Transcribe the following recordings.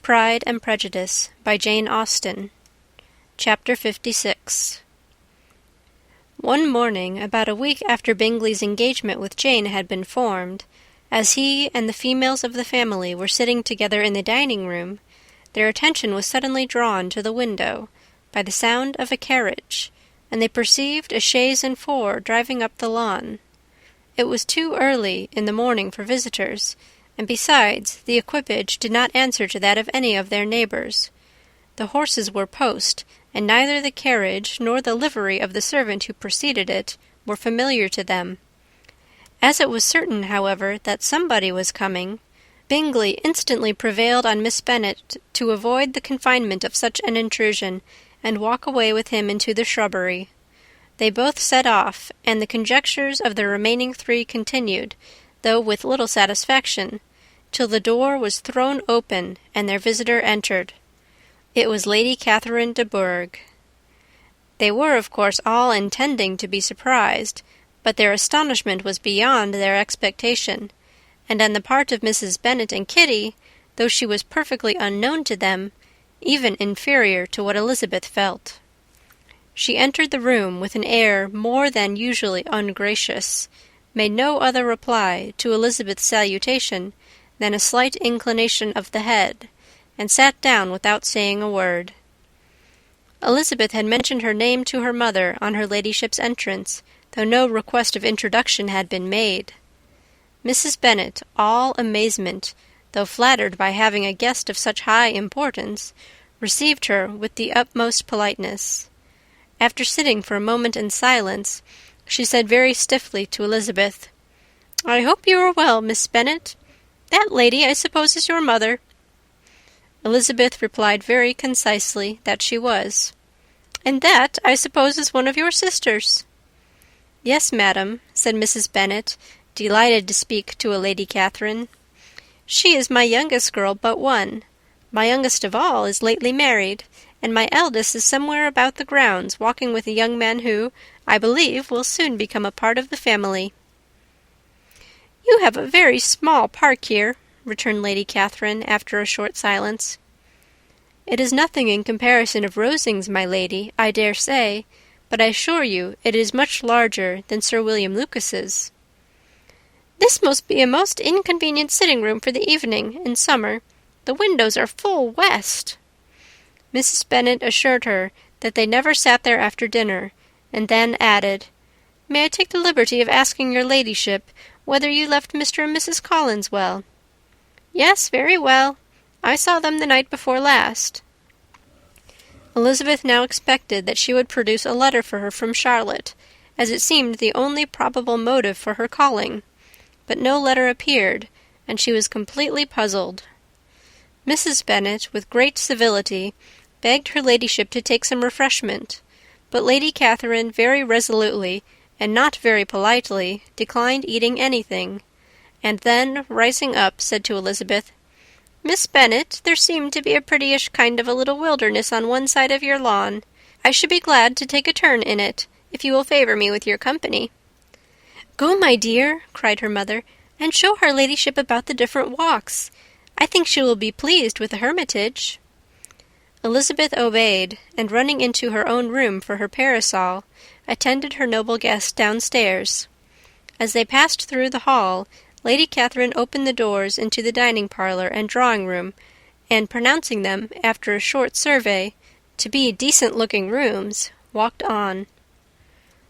Pride and Prejudice by Jane Austen. Chapter 56. One morning, about a week after Bingley's engagement with Jane had been formed, as he and the females of the family were sitting together in the dining-room, their attention was suddenly drawn to the window by the sound of a carriage, and they perceived a chaise and four driving up the lawn. It was too early in the morning for visitors, and besides, the equipage did not answer to that of any of their neighbours. The horses were post, and neither the carriage nor the livery of the servant who preceded it were familiar to them. As it was certain, however, that somebody was coming, Bingley instantly prevailed on Miss Bennet to avoid the confinement of such an intrusion, and walk away with him into the shrubbery. They both set off, and the conjectures of the remaining three continued, though with little satisfaction, till the door was thrown open and their visitor entered. It was Lady Catherine de Bourgh. They were, of course, all intending to be surprised, but their astonishment was beyond their expectation, and on the part of Mrs. Bennet and Kitty, though she was perfectly unknown to them, even inferior to what Elizabeth felt. She entered the room with an air more than usually ungracious, made no other reply to Elizabeth's salutation than a slight inclination of the head, and sat down without saying a word. Elizabeth had mentioned her name to her mother on her ladyship's entrance, though no request of introduction had been made. Mrs. Bennet, all amazement, though flattered by having a guest of such high importance, received her with the utmost politeness. After sitting for a moment in silence, she said very stiffly to Elizabeth, "I hope you are well, Miss Bennet. That lady, I suppose, is your mother." Elizabeth replied very concisely that she was. "And that, I suppose, is one of your sisters." "Yes, madam," said Mrs. Bennet, delighted to speak to a Lady Catherine. "She is my youngest girl but one. My youngest of all is lately married, and my eldest is somewhere about the grounds, walking with a young man who, I believe, will soon become a part of the family." "You have a very small park here," returned Lady Catherine, after a short silence. "It is nothing in comparison of Rosings, my lady, I dare say, but I assure you it is much larger than Sir William Lucas's." "This must be a most inconvenient sitting-room for the evening, in summer. The windows are full west." Mrs. Bennet assured her that they never sat there after dinner, and then added, "May I take the liberty of asking your ladyship whether you left Mr. and Mrs. Collins well?" "Yes, very well. I saw them the night before last." Elizabeth now expected that she would produce a letter for her from Charlotte, as it seemed the only probable motive for her calling, but no letter appeared, and she was completely puzzled. Mrs. Bennet, with great civility, begged her ladyship to take some refreshment, but Lady Catherine very resolutely, and not very politely, declined eating anything, and then, rising up, said to Elizabeth, "Miss Bennet, there seemed to be a prettyish kind of a little wilderness on one side of your lawn. I should be glad to take a turn in it, if you will favour me with your company." "Go, my dear," cried her mother, "and show her ladyship about the different walks. I think she will be pleased with the hermitage." Elizabeth obeyed, and running into her own room for her parasol, attended her noble guest downstairs. As they passed through the hall, Lady Catherine opened the doors into the dining-parlour and drawing-room, and pronouncing them, after a short survey, to be decent-looking rooms, walked on.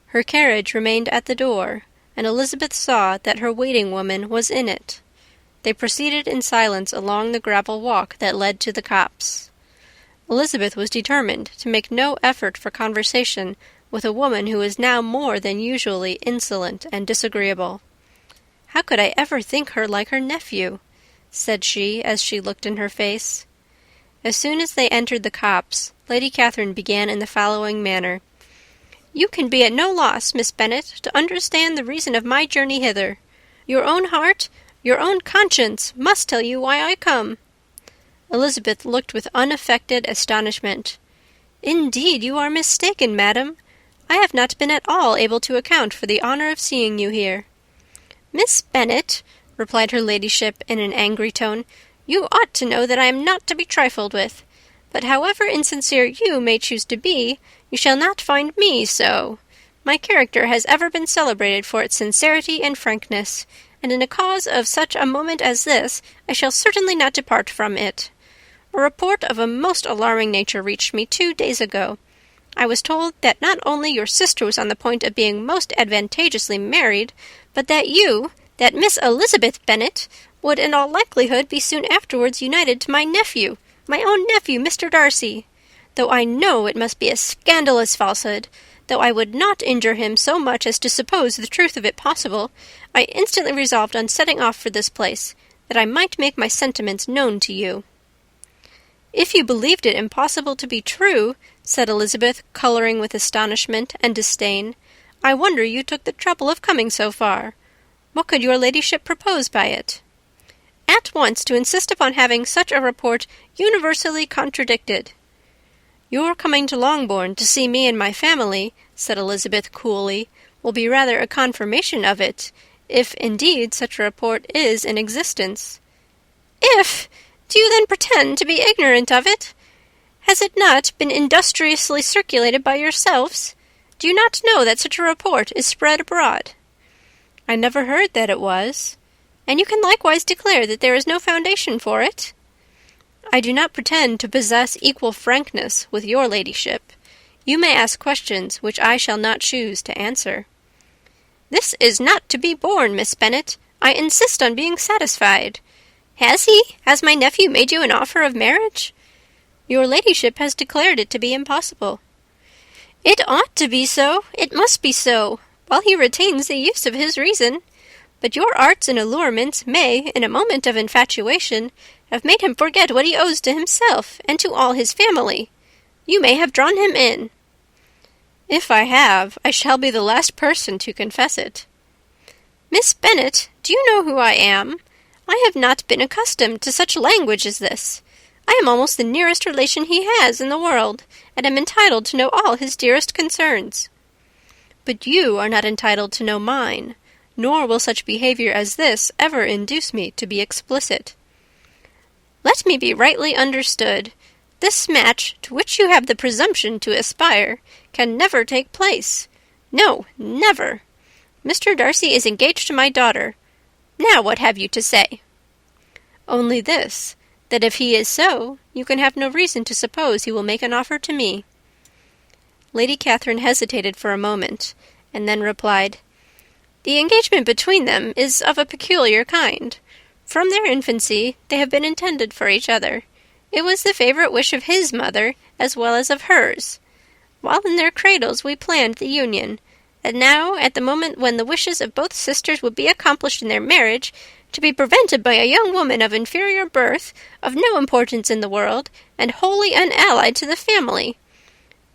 Her carriage remained at the door, and Elizabeth saw that her waiting-woman was in it. They proceeded in silence along the gravel walk that led to the copse. Elizabeth was determined to make no effort for conversation with a woman who was now more than usually insolent and disagreeable. "How could I ever think her like her nephew?" said she, as she looked in her face. As soon as they entered the copse, Lady Catherine began in the following manner. "You can be at no loss, Miss Bennet, to understand the reason of my journey hither. Your own heart, your own conscience, must tell you why I come." Elizabeth looked with unaffected astonishment. "Indeed, you are mistaken, madam. I have not been at all able to account for the honour of seeing you here." "Miss Bennet," replied her ladyship in an angry tone, You ought to know that I am not to be trifled with. But however insincere you may choose to be, you shall not find me so. My character has ever been celebrated for its sincerity and frankness, and in a cause of such a moment as this, I shall certainly not depart from it. A report of a most alarming nature reached me 2 days ago. I was told that not only your sister was on the point of being most advantageously married, but that Miss Elizabeth Bennet, would in all likelihood be soon afterwards united to my nephew, my own nephew, Mr. Darcy. Though I know it must be a scandalous falsehood, though I would not injure him so much as to suppose the truth of it possible, I instantly resolved on setting off for this place, that I might make my sentiments known to you. If you believed it impossible to be true, said Elizabeth, colouring with astonishment and disdain, I wonder you took the trouble of coming so far. What could your ladyship propose by it? At once to insist upon having such a report universally contradicted. Your coming to Longbourn to see me and my family, said Elizabeth coolly, will be rather a confirmation of it, if indeed such a report is in existence. If! Do you then pretend to be ignorant of it? Has it not been industriously circulated by yourselves? Do you not know that such a report is spread abroad? I never heard that it was. And you can likewise declare that there is no foundation for it? I do not pretend to possess equal frankness with your ladyship. You may ask questions which I shall not choose to answer. This is not to be borne, Miss Bennet. I insist on being satisfied. Has my nephew made you an offer of marriage? Your ladyship has declared it to be impossible. It ought to be so. It must be so, while he retains the use of his reason. But your arts and allurements may, in a moment of infatuation, have made him forget what he owes to himself and to all his family. You may have drawn him in. If I have, I shall be the last person to confess it. Miss Bennet, do you know who I am? I have not been accustomed to such language as this. I am almost the nearest relation he has in the world, and am entitled to know all his dearest concerns. But you are not entitled to know mine, nor will such behaviour as this ever induce me to be explicit. Let me be rightly understood. This match, to which you have the presumption to aspire, can never take place. No, never. Mr. Darcy is engaged to my daughter. Now what have you to say? Only this, that if he is so, you can have no reason to suppose he will make an offer to me. Lady Catherine hesitated for a moment, and then replied, The engagement between them is of a peculiar kind. From their infancy they have been intended for each other. It was the favourite wish of his mother, as well as of hers. While in their cradles we planned the union, and now, at the moment when the wishes of both sisters would be accomplished in their marriage, to be prevented by a young woman of inferior birth, of no importance in the world, and wholly unallied to the family.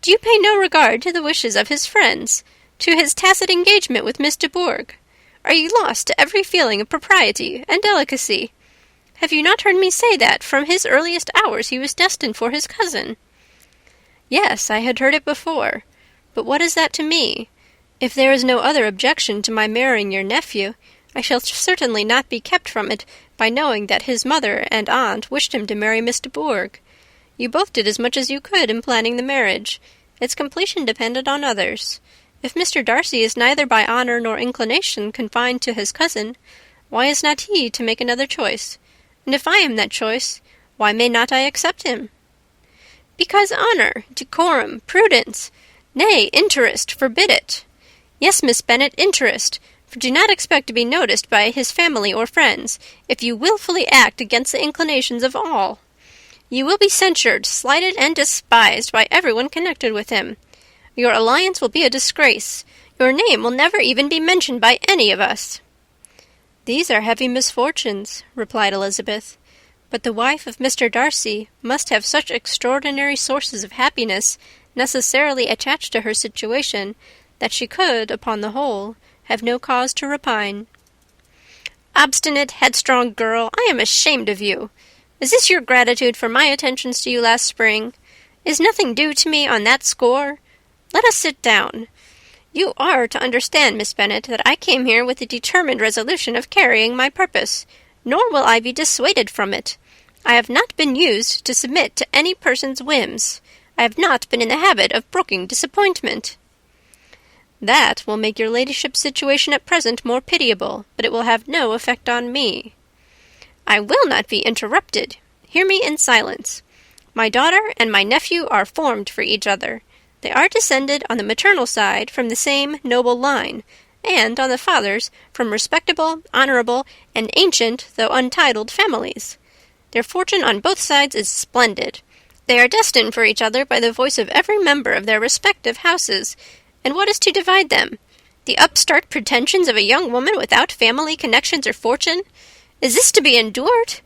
Do you pay no regard to the wishes of his friends, to his tacit engagement with Miss de Bourgh? Are you lost to every feeling of propriety and delicacy? Have you not heard me say that from his earliest hours he was destined for his cousin? Yes, I had heard it before. But what is that to me? If there is no other objection to my marrying your nephew, I shall certainly not be kept from it by knowing that his mother and aunt wished him to marry Miss de Bourgh. You both did as much as you could in planning the marriage. Its completion depended on others. If Mr. Darcy is neither by honour nor inclination confined to his cousin, why is not he to make another choice? And if I am that choice, why may not I accept him? Because honour, decorum, prudence, nay, interest, forbid it. Yes, Miss Bennet, interest, for do not expect to be noticed by his family or friends, if you wilfully act against the inclinations of all. You will be censured, slighted, and despised by everyone connected with him. Your alliance will be a disgrace. Your name will never even be mentioned by any of us. These are heavy misfortunes, replied Elizabeth, but the wife of Mr. Darcy must have such extraordinary sources of happiness necessarily attached to her situation that she could, upon the whole, have no cause to repine. Obstinate, headstrong girl, I am ashamed of you. Is this your gratitude for my attentions to you last spring? Is nothing due to me on that score? Let us sit down. You are to understand, Miss Bennet, that I came here with the determined resolution of carrying my purpose, nor will I be dissuaded from it. I have not been used to submit to any person's whims. I have not been in the habit of brooking disappointment." "That will make your ladyship's situation at present more pitiable, but it will have no effect on me." "I will not be interrupted. Hear me in silence. My daughter and my nephew are formed for each other. They are descended on the maternal side from the same noble line, and on the father's from respectable, honourable, and ancient, though untitled, families. Their fortune on both sides is splendid. They are destined for each other by the voice of every member of their respective houses, and what is to divide them? The upstart pretensions of a young woman without family connections or fortune? Is this to be endured?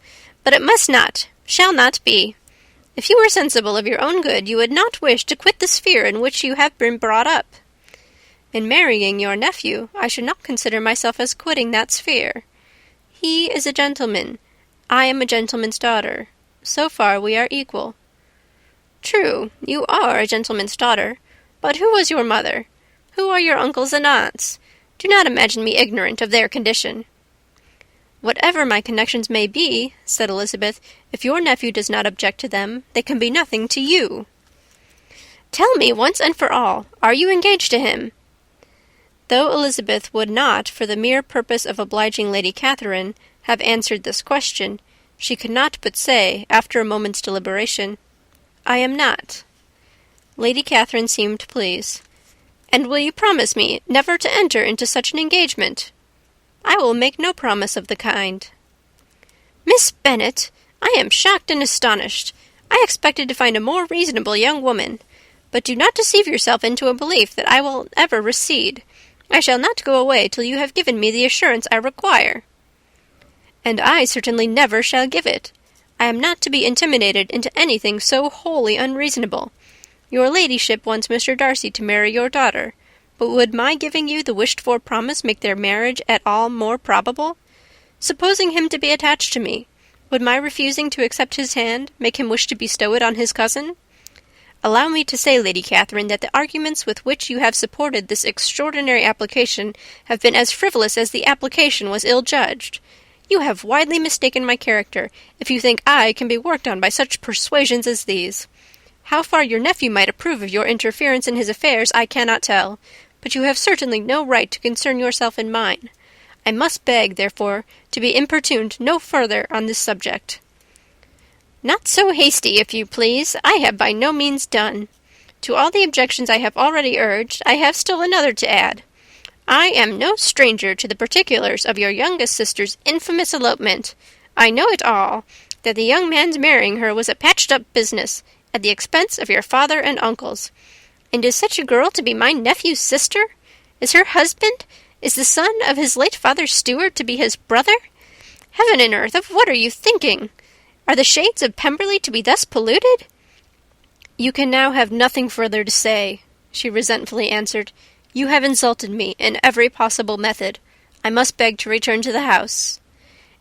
But it must not, shall not be. If you were sensible of your own good, you would not wish to quit the sphere in which you have been brought up." "In marrying your nephew, I should not consider myself as quitting that sphere. He is a gentleman. I am a gentleman's daughter. So far we are equal." "True, you are a gentleman's daughter. But who was your mother? Who are your uncles and aunts? Do not imagine me ignorant of their condition." "Whatever my connections may be," said Elizabeth, "if your nephew does not object to them, they can be nothing to you." "Tell me once and for all, are you engaged to him?" Though Elizabeth would not, for the mere purpose of obliging Lady Catherine, have answered this question, she could not but say, after a moment's deliberation, "I am not." Lady Catherine seemed pleased. "And will you promise me never to enter into such an engagement?" "I will make no promise of the kind." "Miss Bennet, I am shocked and astonished. I expected to find a more reasonable young woman. But do not deceive yourself into a belief that I will ever recede. I shall not go away till you have given me the assurance I require." "And I certainly never shall give it. I am not to be intimidated into anything so wholly unreasonable. Your ladyship wants Mr. Darcy to marry your daughter, but would my giving you the wished-for promise make their marriage at all more probable? Supposing him to be attached to me, would my refusing to accept his hand make him wish to bestow it on his cousin? Allow me to say, Lady Catherine, that the arguments with which you have supported this extraordinary application have been as frivolous as the application was ill-judged. You have widely mistaken my character, if you think I can be worked on by such persuasions as these. How far your nephew might approve of your interference in his affairs I cannot tell, but you have certainly no right to concern yourself in mine. I must beg, therefore, to be importuned no further on this subject." "Not so hasty, if you please. I have by no means done. To all the objections I have already urged, I have still another to add. I am no stranger to the particulars of your youngest sister's infamous elopement. I know it all, that the young man's marrying her was a patched-up business, at the expense of your father and uncles. And is such a girl to be my nephew's sister? Is her husband, is the son of his late father's steward, to be his brother? Heaven and earth, of what are you thinking? Are the shades of Pemberley to be thus polluted?" "You can now have nothing further to say," she resentfully answered. "You have insulted me in every possible method. I must beg to return to the house."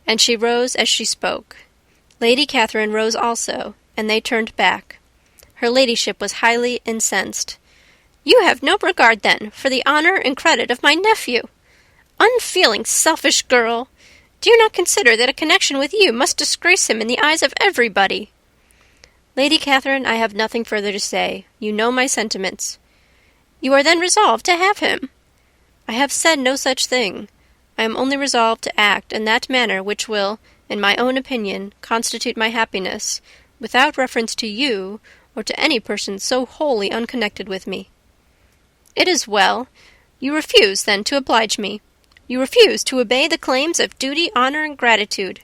And she rose as she spoke. Lady Catherine rose also, and they turned back. Her ladyship was highly incensed. "You have no regard, then, for the honour and credit of my nephew. Unfeeling, selfish girl! Do you not consider that a connection with you must disgrace him in the eyes of everybody?" "Lady Catherine, I have nothing further to say. You know my sentiments." "You are then resolved to have him?" "I have said no such thing. I am only resolved to act in that manner which will, in my own opinion, constitute my happiness, without reference to you, or to any person so wholly unconnected with me." "It is well. You refuse, then, to oblige me. You refuse to obey the claims of duty, honour, and gratitude.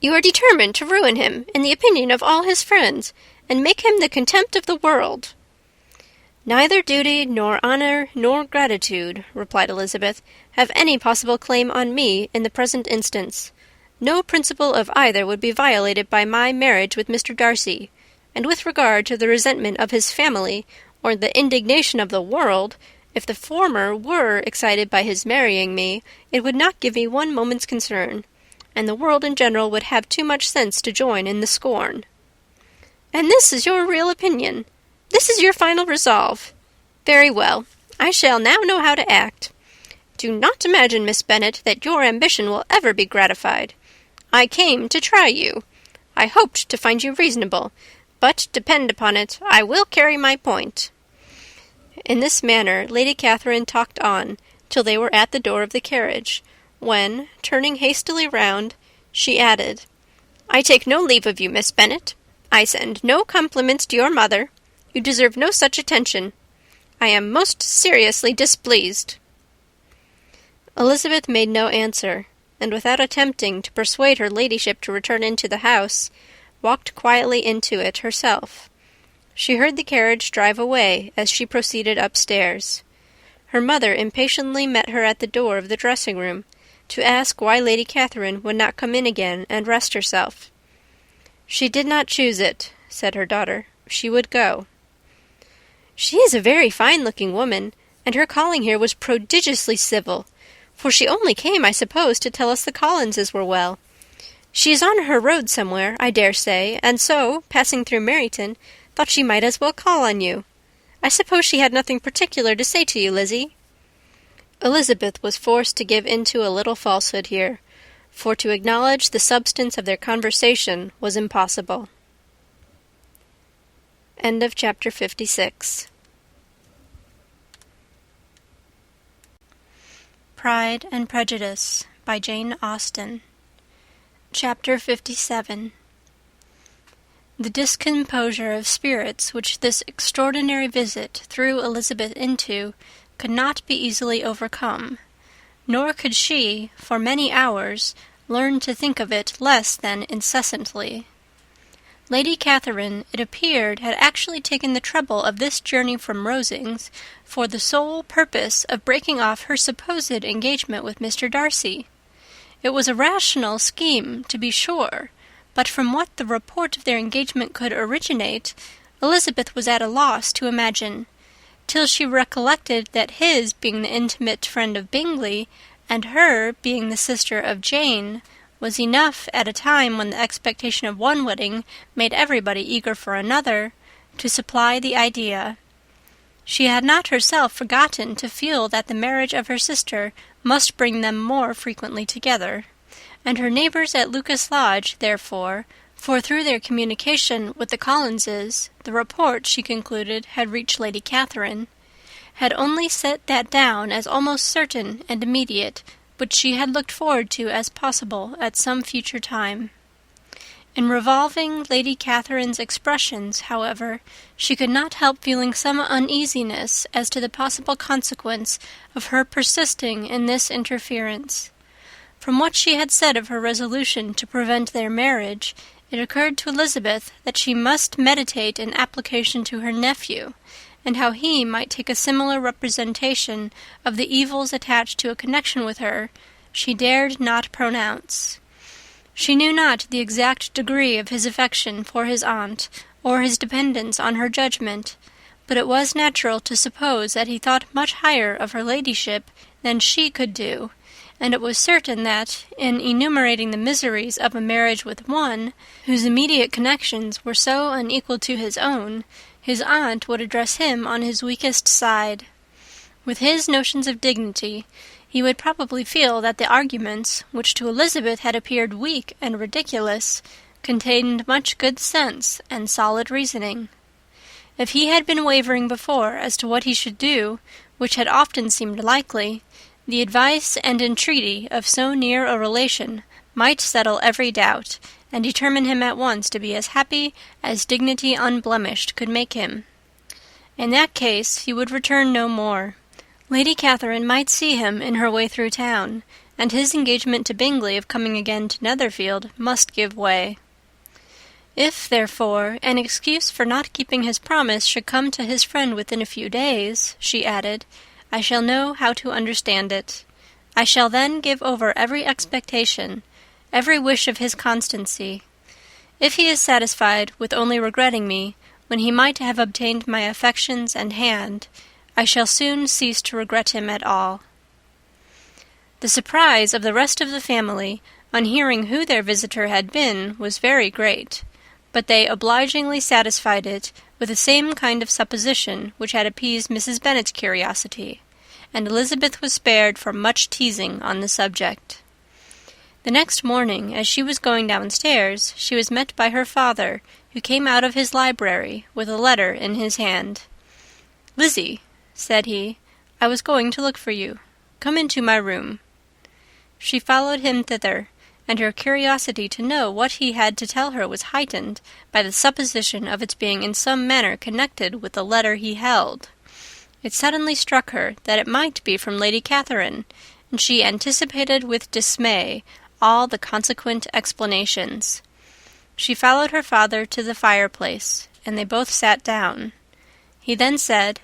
You are determined to ruin him in the opinion of all his friends, and make him the contempt of the world." "Neither duty, nor honour, nor gratitude," replied Elizabeth, "have any possible claim on me in the present instance. No principle of either would be violated by my marriage with Mr. Darcy, and with regard to the resentment of his family, or the indignation of the world, if the former were excited by his marrying me, it would not give me one moment's concern, and the world in general would have too much sense to join in the scorn." "And this is your real opinion? This is your final resolve? Very well. I shall now know how to act. Do not imagine, Miss Bennet, that your ambition will ever be gratified. I came to try you. I hoped to find you reasonable, but depend upon it, I will carry my point." In this manner Lady Catherine talked on till they were at the door of the carriage, when, turning hastily round, she added, "I take no leave of you, Miss Bennet. I send no compliments to your mother. You deserve no such attention. I am most seriously displeased." Elizabeth made no answer, and without attempting to persuade her ladyship to return into the house, walked quietly into it herself. She heard the carriage drive away as she proceeded upstairs. Her mother impatiently met her at the door of the dressing-room, to ask why Lady Catherine would not come in again and rest herself. "She did not choose it," said her daughter. "She would go." "She is a very fine-looking woman, and her calling here was prodigiously civil, for she only came, I suppose, to tell us the Collinses were well. She is on her road somewhere, I dare say, and so, passing through Meryton, thought she might as well call on you. I suppose she had nothing particular to say to you, Lizzie?" Elizabeth was forced to give into a little falsehood here, for to acknowledge the substance of their conversation was impossible. End of chapter 56. Pride and Prejudice by Jane Austen. Chapter 57. The discomposure of spirits which this extraordinary visit threw Elizabeth into could not be easily overcome, nor could she, for many hours, learn to think of it less than incessantly. Lady Catherine, it appeared, had actually taken the trouble of this journey from Rosings for the sole purpose of breaking off her supposed engagement with Mr. Darcy. It was a rational scheme, to be sure, but from what the report of their engagement could originate, Elizabeth was at a loss to imagine, till she recollected that his being the intimate friend of Bingley, and her being the sister of Jane, was enough, at a time when the expectation of one wedding made everybody eager for another, to supply the idea. She had not herself forgotten to feel that the marriage of her sister must bring them more frequently together, and her neighbours at Lucas Lodge, therefore, for through their communication with the Collinses, the report, she concluded, had reached Lady Catherine, had only set that down as almost certain and immediate, which she had looked forward to as possible at some future time. In revolving Lady Catherine's expressions, however, she could not help feeling some uneasiness as to the possible consequence of her persisting in this interference. From what she had said of her resolution to prevent their marriage, it occurred to Elizabeth that she must meditate an application to her nephew, and how he might take a similar representation of the evils attached to a connection with her, she dared not pronounce. She knew not the exact degree of his affection for his aunt, or his dependence on her judgment, but it was natural to suppose that he thought much higher of her ladyship than she could do, and it was certain that, in enumerating the miseries of a marriage with one, whose immediate connections were so unequal to his own, his aunt would address him on his weakest side. With his notions of dignity, he would probably feel that the arguments, which to Elizabeth had appeared weak and ridiculous, contained much good sense and solid reasoning. If he had been wavering before as to what he should do, which had often seemed likely, the advice and entreaty of so near a relation might settle every doubt, and determine him at once to be as happy as dignity unblemished could make him. In that case he would return no more. Lady Catherine might see him in her way through town, and his engagement to Bingley of coming again to Netherfield must give way. If, therefore, an excuse for not keeping his promise should come to his friend within a few days, she added, I shall know how to understand it. I shall then give over every expectation, every wish of his constancy. If he is satisfied with only regretting me, when he might have obtained my affections and hand, I shall soon cease to regret him at all. The surprise of the rest of the family, on hearing who their visitor had been, was very great, but they obligingly satisfied it with the same kind of supposition which had appeased Mrs. Bennet's curiosity, and Elizabeth was spared from much teasing on the subject. The next morning, as she was going downstairs, she was met by her father, who came out of his library with a letter in his hand. "Lizzie," said he, "I was going to look for you. Come into my room." She followed him thither, and her curiosity to know what he had to tell her was heightened by the supposition of its being in some manner connected with the letter he held. It suddenly struck her that it might be from Lady Catherine, and she anticipated with dismay all the consequent explanations. She followed her father to the fireplace, and they both sat down. He then said,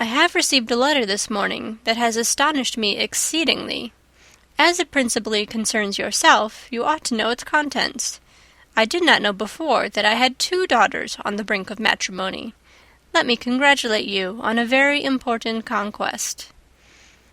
"I have received a letter this morning that has astonished me exceedingly. As it principally concerns yourself, you ought to know its contents. I did not know before that I had 2 daughters on the brink of matrimony. Let me congratulate you on a very important conquest."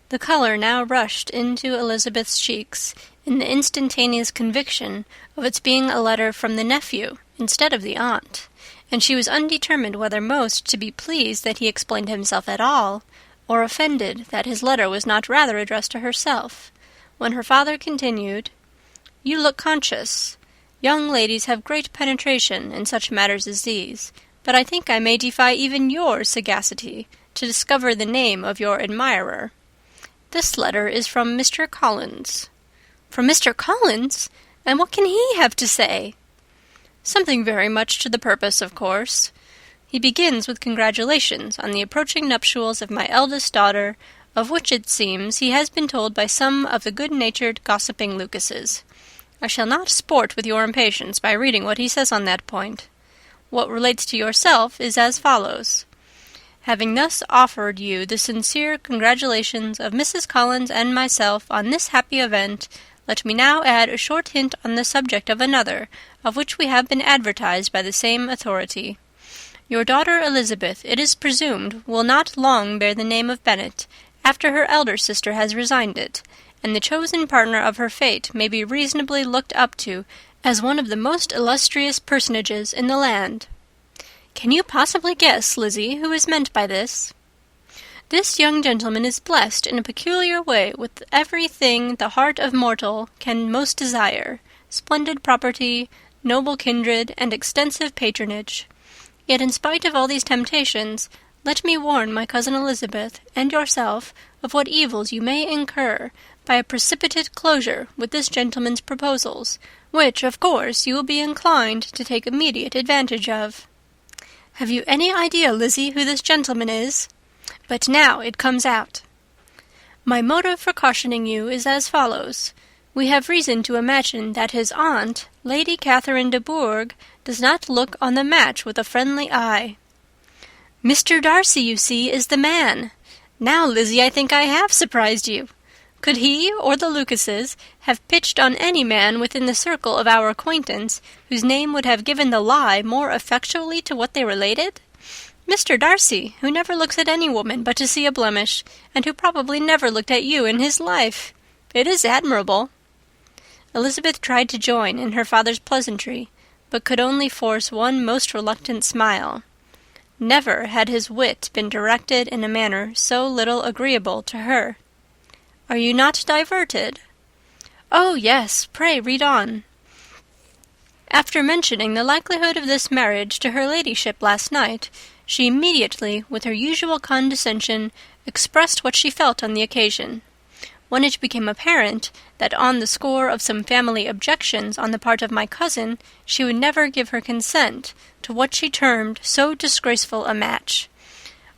The colour now rushed into Elizabeth's cheeks in the instantaneous conviction of its being a letter from the nephew instead of the aunt, and she was undetermined whether most to be pleased that he explained himself at all, or offended that his letter was not rather addressed to herself, when her father continued, "You look conscious. Young ladies have great penetration in such matters as these, but I think I may defy even your sagacity to discover the name of your admirer. This letter is from Mr. Collins." "From Mr. Collins? And what can he have to say?" "Something very much to the purpose, of course. He begins with congratulations on the approaching nuptials of my eldest daughter, of which it seems he has been told by some of the good-natured gossiping Lucases. I shall not sport with your impatience by reading what he says on that point. What relates to yourself is as follows. Having thus offered you the sincere congratulations of Mrs. Collins and myself on this happy event, let me now add a short hint on the subject of another, of which we have been advertised by the same authority. Your daughter Elizabeth, it is presumed, will not long bear the name of Bennet, after her elder sister has resigned it, and the chosen partner of her fate may be reasonably looked up to as one of the most illustrious personages in the land. Can you possibly guess, Lizzie, who is meant by this? This young gentleman is blessed in a peculiar way with everything the heart of mortal can most desire, splendid property, noble kindred, and extensive patronage. Yet in spite of all these temptations, let me warn my cousin Elizabeth and yourself of what evils you may incur by a precipitate closure with this gentleman's proposals, which, of course, you will be inclined to take immediate advantage of. Have you any idea, Lizzie, who this gentleman is? But now it comes out. My motive for cautioning you is as follows. We have reason to imagine that his aunt, Lady Catherine de Bourgh, does not look on the match with a friendly eye. Mr. Darcy, you see, is the man. Now, Lizzie, I think I have surprised you. Could he or the Lucases have pitched on any man within the circle of our acquaintance whose name would have given the lie more effectually to what they related? Mr. Darcy, who never looks at any woman but to see a blemish, and who probably never looked at you in his life. It is admirable." Elizabeth tried to join in her father's pleasantry, but could only force one most reluctant smile. Never had his wit been directed in a manner so little agreeable to her. "Are you not diverted?" "Oh, yes, pray read on." After mentioning the likelihood of this marriage to her ladyship last night, she immediately, with her usual condescension, expressed what she felt on the occasion. When it became apparent that on the score of some family objections on the part of my cousin she would never give her consent to what she termed so disgraceful a match,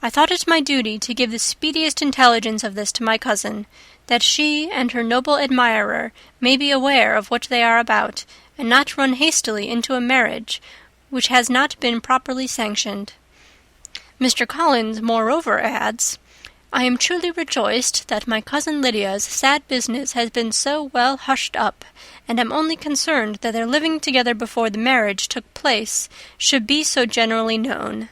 I thought it my duty to give the speediest intelligence of this to my cousin, that she and her noble admirer may be aware of what they are about, and not run hastily into a marriage which has not been properly sanctioned. Mr. Collins, moreover, adds, I am truly rejoiced that my cousin Lydia's sad business has been so well hushed up, and am only concerned that their living together before the marriage took place should be so generally known.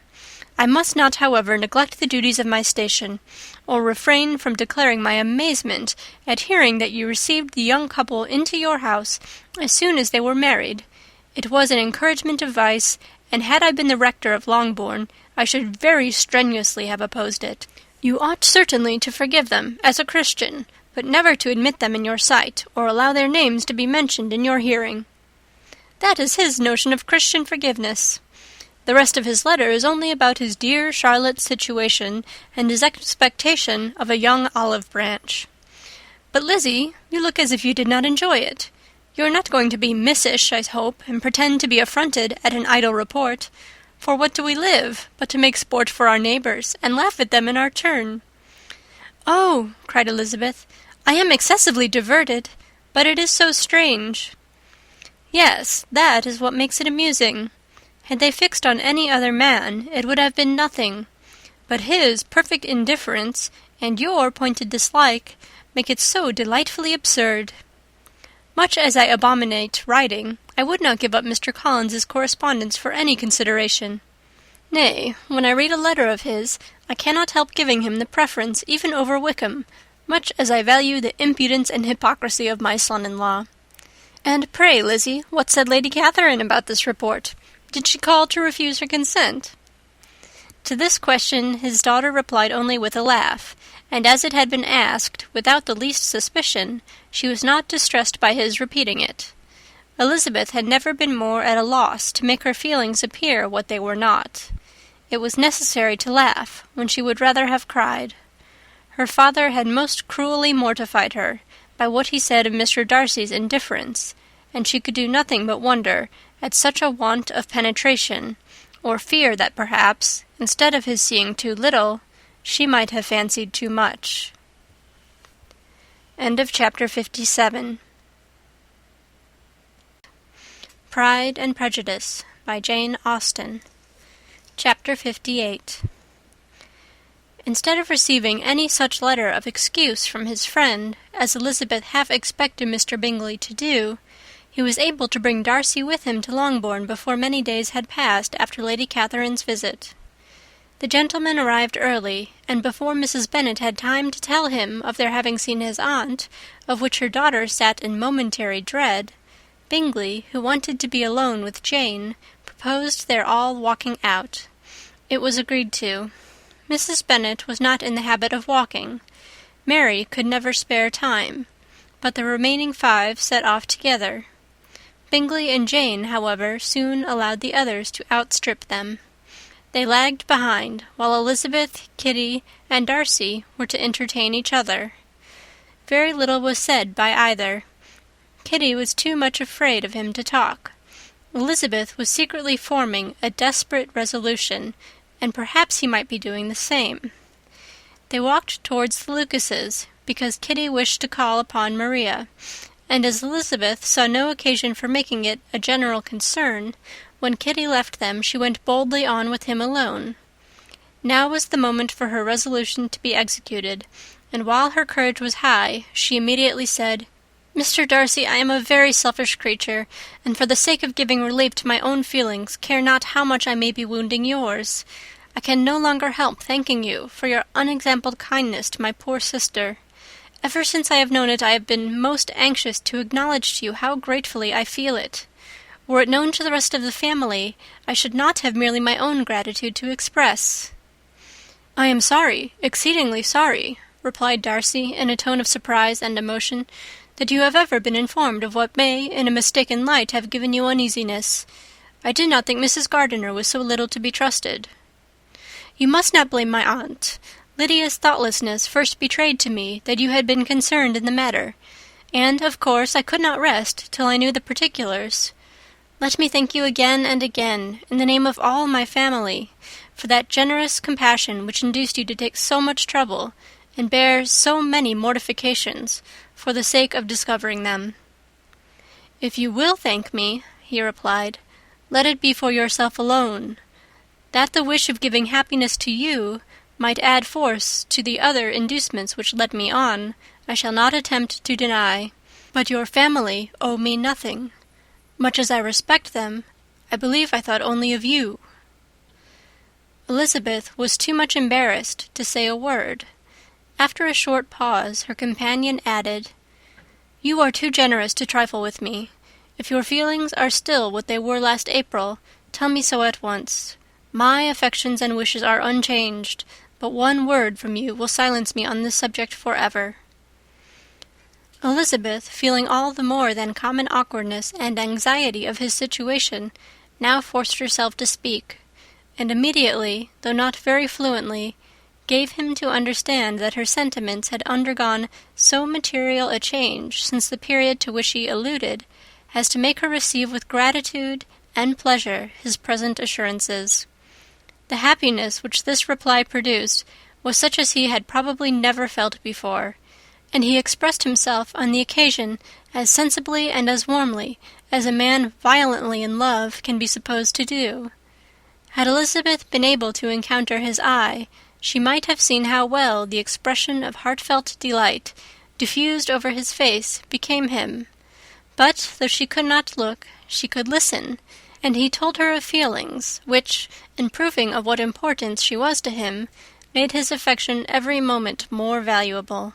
I must not, however, neglect the duties of my station, or refrain from declaring my amazement at hearing that you received the young couple into your house as soon as they were married. It was an encouragement of vice, and had I been the rector of Longbourn, I should very strenuously have opposed it. You ought certainly to forgive them, as a Christian, but never to admit them in your sight, or allow their names to be mentioned in your hearing. That is his notion of Christian forgiveness. The rest of his letter is only about his dear Charlotte's situation and his expectation of a young olive branch. But, Lizzie, you look as if you did not enjoy it. You are not going to be missish, I hope, and pretend to be affronted at an idle report. For what do we live, but to make sport for our neighbours, and laugh at them in our turn? Oh, cried Elizabeth, I am excessively diverted, but it is so strange. Yes, that is what makes it amusing. Had they fixed on any other man, it would have been nothing. But his perfect indifference, and your pointed dislike, make it so delightfully absurd. Much as I abominate writing, I would not give up Mr. Collins's correspondence for any consideration. Nay, when I read a letter of his, I cannot help giving him the preference even over Wickham, much as I value the impudence and hypocrisy of my son-in-law. And pray, Lizzie, what said Lady Catherine about this report? Did she call to refuse her consent? To this question his daughter replied only with a laugh, and as it had been asked, without the least suspicion, she was not distressed by his repeating it. Elizabeth had never been more at a loss to make her feelings appear what they were not. It was necessary to laugh when she would rather have cried. Her father had most cruelly mortified her by what he said of Mr. Darcy's indifference, and she could do nothing but wonder at such a want of penetration, or fear that perhaps, instead of his seeing too little, she might have fancied too much. End of chapter 57. Pride and Prejudice by Jane Austen. Chapter 58. Instead of receiving any such letter of excuse from his friend as Elizabeth half expected Mr. Bingley to do, he was able to bring Darcy with him to Longbourn before many days had passed after Lady Catherine's visit. The gentleman arrived early, and before Mrs. Bennet had time to tell him of their having seen his aunt, of which her daughter sat in momentary dread, Bingley, who wanted to be alone with Jane, proposed their all walking out. It was agreed to. Mrs. Bennet was not in the habit of walking. Mary could never spare time, but the remaining 5 set off together. Bingley and Jane, however, soon allowed the others to outstrip them. They lagged behind, while Elizabeth, Kitty, and Darcy were to entertain each other. Very little was said by either. Kitty was too much afraid of him to talk. Elizabeth was secretly forming a desperate resolution, and perhaps he might be doing the same. They walked towards the Lucases, because Kitty wished to call upon Maria, and as Elizabeth saw no occasion for making it a general concern, when Kitty left them she went boldly on with him alone. Now was the moment for her resolution to be executed, and while her courage was high, she immediately said, "Mr. Darcy, I am a very selfish creature, and for the sake of giving relief to my own feelings, care not how much I may be wounding yours. I can no longer help thanking you for your unexampled kindness to my poor sister. Ever since I have known it, I have been most anxious to acknowledge to you how gratefully I feel it. Were it known to the rest of the family, I should not have merely my own gratitude to express." "I am sorry, exceedingly sorry," replied Darcy, in a tone of surprise and emotion, "that you have ever been informed of what may, in a mistaken light, have given you uneasiness. I did not think Mrs. Gardiner was so little to be trusted." "You must not blame my aunt. Lydia's thoughtlessness first betrayed to me that you had been concerned in the matter, and, of course, I could not rest till I knew the particulars. Let me thank you again and again, in the name of all my family, for that generous compassion which induced you to take so much trouble, and bear so many mortifications, for the sake of discovering them." "If you will thank me," he replied, "let it be for yourself alone. That the wish of giving happiness to you might add force to the other inducements which led me on, I shall not attempt to deny. But your family owe me nothing. Much as I respect them, I believe I thought only of you." Elizabeth was too much embarrassed to say a word. After a short pause, her companion added, "You are too generous to trifle with me. If your feelings are still what they were last April, tell me so at once. My affections and wishes are unchanged, but one word from you will silence me on this subject forever." Elizabeth, feeling all the more than common awkwardness and anxiety of his situation, now forced herself to speak, and immediately, though not very fluently, gave him to understand that her sentiments had undergone so material a change since the period to which he alluded, as to make her receive with gratitude and pleasure his present assurances. The happiness which this reply produced was such as he had probably never felt before, and he expressed himself on the occasion as sensibly and as warmly as a man violently in love can be supposed to do. Had Elizabeth been able to encounter his eye, she might have seen how well the expression of heartfelt delight diffused over his face became him. But, though she could not look, she could listen, and he told her of feelings which, in proving of what importance she was to him, made his affection every moment more valuable.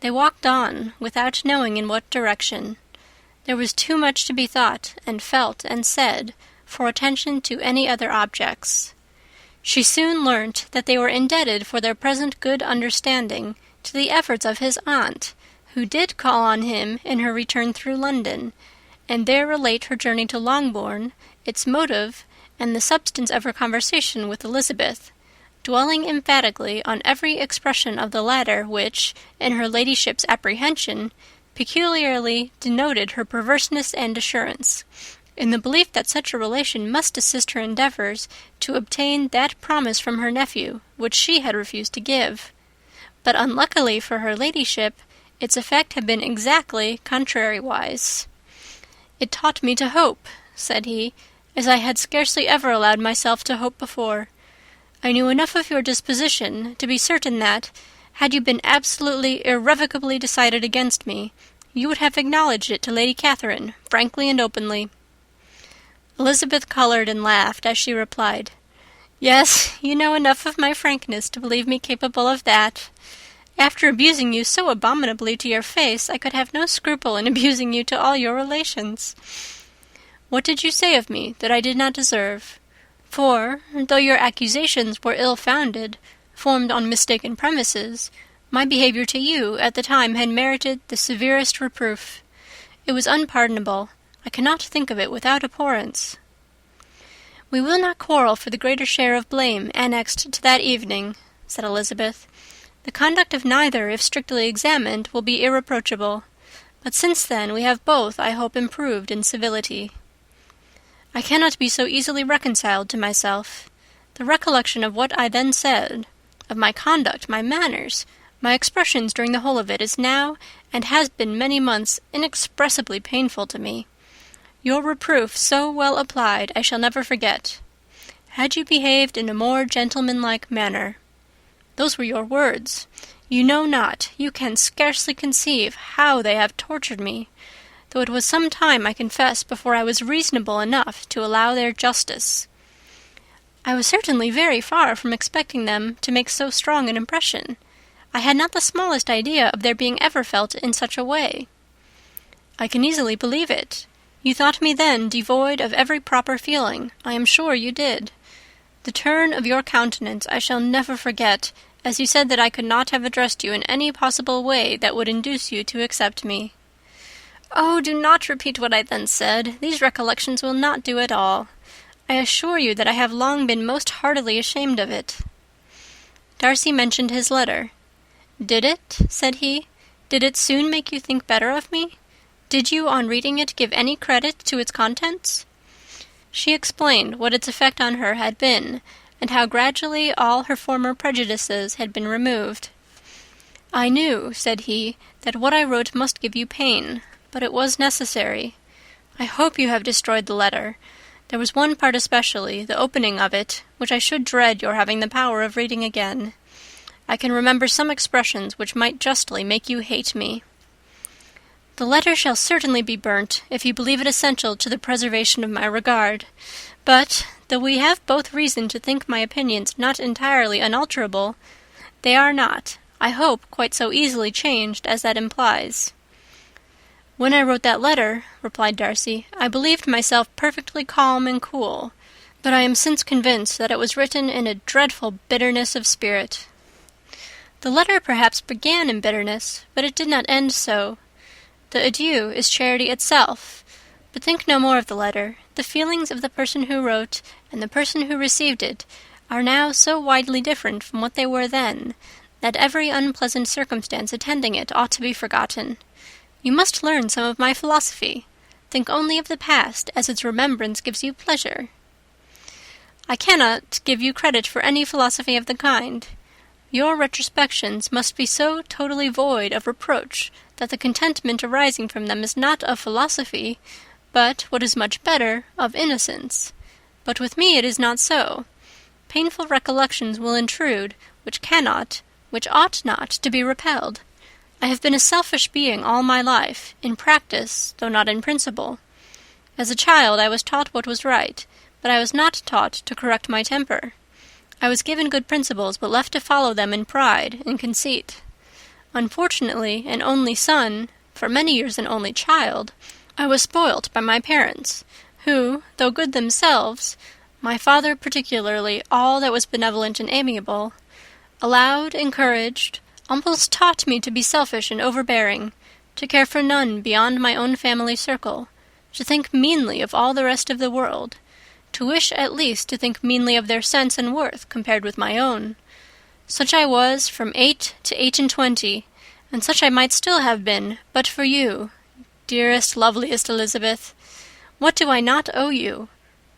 They walked on, without knowing in what direction. There was too much to be thought and felt and said for attention to any other objects. She soon learnt that they were indebted for their present good understanding to the efforts of his aunt, who did call on him in her return through London, and there relate her journey to Longbourn, its motive, and the substance of her conversation with Elizabeth, dwelling emphatically on every expression of the latter which, in her ladyship's apprehension, peculiarly denoted her perverseness and assurance, in the belief that such a relation must assist her endeavours to obtain that promise from her nephew which she had refused to give. But unluckily for her ladyship, its effect had been exactly contrariwise. "It taught me to hope," said he, "as I had scarcely ever allowed myself to hope before. I knew enough of your disposition to be certain that, had you been absolutely, irrevocably decided against me, you would have acknowledged it to Lady Catherine, frankly and openly." Elizabeth coloured and laughed as she replied, "Yes, you know enough of my frankness to believe me capable of that. After abusing you so abominably to your face, I could have no scruple in abusing you to all your relations. What did you say of me that I did not deserve? For, though your accusations were ill-founded, formed on mistaken premises, my behaviour to you at the time had merited the severest reproof. It was unpardonable. I cannot think of it without abhorrence." "We will not quarrel for the greater share of blame annexed to that evening," said Elizabeth. "The conduct of neither, if strictly examined, will be irreproachable. But since then we have both, I hope, improved in civility." "I cannot be so easily reconciled to myself. The recollection of what I then said, of my conduct, my manners, my expressions during the whole of it, is now, and has been many months, inexpressibly painful to me. Your reproof, so well applied, I shall never forget. Had you behaved in a more gentlemanlike manner. Those were your words. You know not, you can scarcely conceive how they have tortured me, though it was some time, I confess, before I was reasonable enough to allow their justice. I was certainly very far from expecting them to make so strong an impression. I had not the smallest idea of their being ever felt in such a way." "I can easily believe it. You thought me then devoid of every proper feeling. I am sure you did. The turn of your countenance I shall never forget, as you said that I could not have addressed you in any possible way that would induce you to accept me." "Oh, do not repeat what I then said. These recollections will not do at all. I assure you that I have long been most heartily ashamed of it." Darcy mentioned his letter. "Did it?" said he. "Did it soon make you think better of me? Did you, on reading it, give any credit to its contents?" She explained what its effect on her had been, and how gradually all her former prejudices had been removed. "I knew," said he, "that what I wrote must give you pain, but it was necessary. I hope you have destroyed the letter. There was one part especially, the opening of it, which I should dread your having the power of reading again. I can remember some expressions which might justly make you hate me." "The letter shall certainly be burnt, if you believe it essential to the preservation of my regard. But, though we have both reason to think my opinions not entirely unalterable, they are not, I hope, quite so easily changed as that implies." "When I wrote that letter," replied Darcy, "I believed myself perfectly calm and cool, but I am since convinced that it was written in a dreadful bitterness of spirit." "The letter perhaps began in bitterness, but it did not end so. The adieu is charity itself. But think no more of the letter. The feelings of the person who wrote and the person who received it are now so widely different from what they were then, that every unpleasant circumstance attending it ought to be forgotten. You must learn some of my philosophy. Think only of the past, as its remembrance gives you pleasure. I cannot give you credit for any philosophy of the kind. Your retrospections must be so totally void of reproach that the contentment arising from them is not of philosophy, but, what is much better, of innocence. But with me it is not so. Painful recollections will intrude, which ought not to be repelled. I have been a selfish being all my life, in practice, though not in principle. As a child I was taught what was right, but I was not taught to correct my temper. I was given good principles, but left to follow them in pride and conceit. Unfortunately, an only son, for many years an only child, I was spoilt by my parents, who, though good themselves, my father particularly all that was benevolent and amiable, allowed, encouraged, almost taught me to be selfish and overbearing, to care for none beyond my own family circle, to think meanly of all the rest of the world, to wish at least to think meanly of their sense and worth compared with my own. Such I was from 8 to 28, and such I might still have been, but for you, dearest, loveliest Elizabeth. What do I not owe you?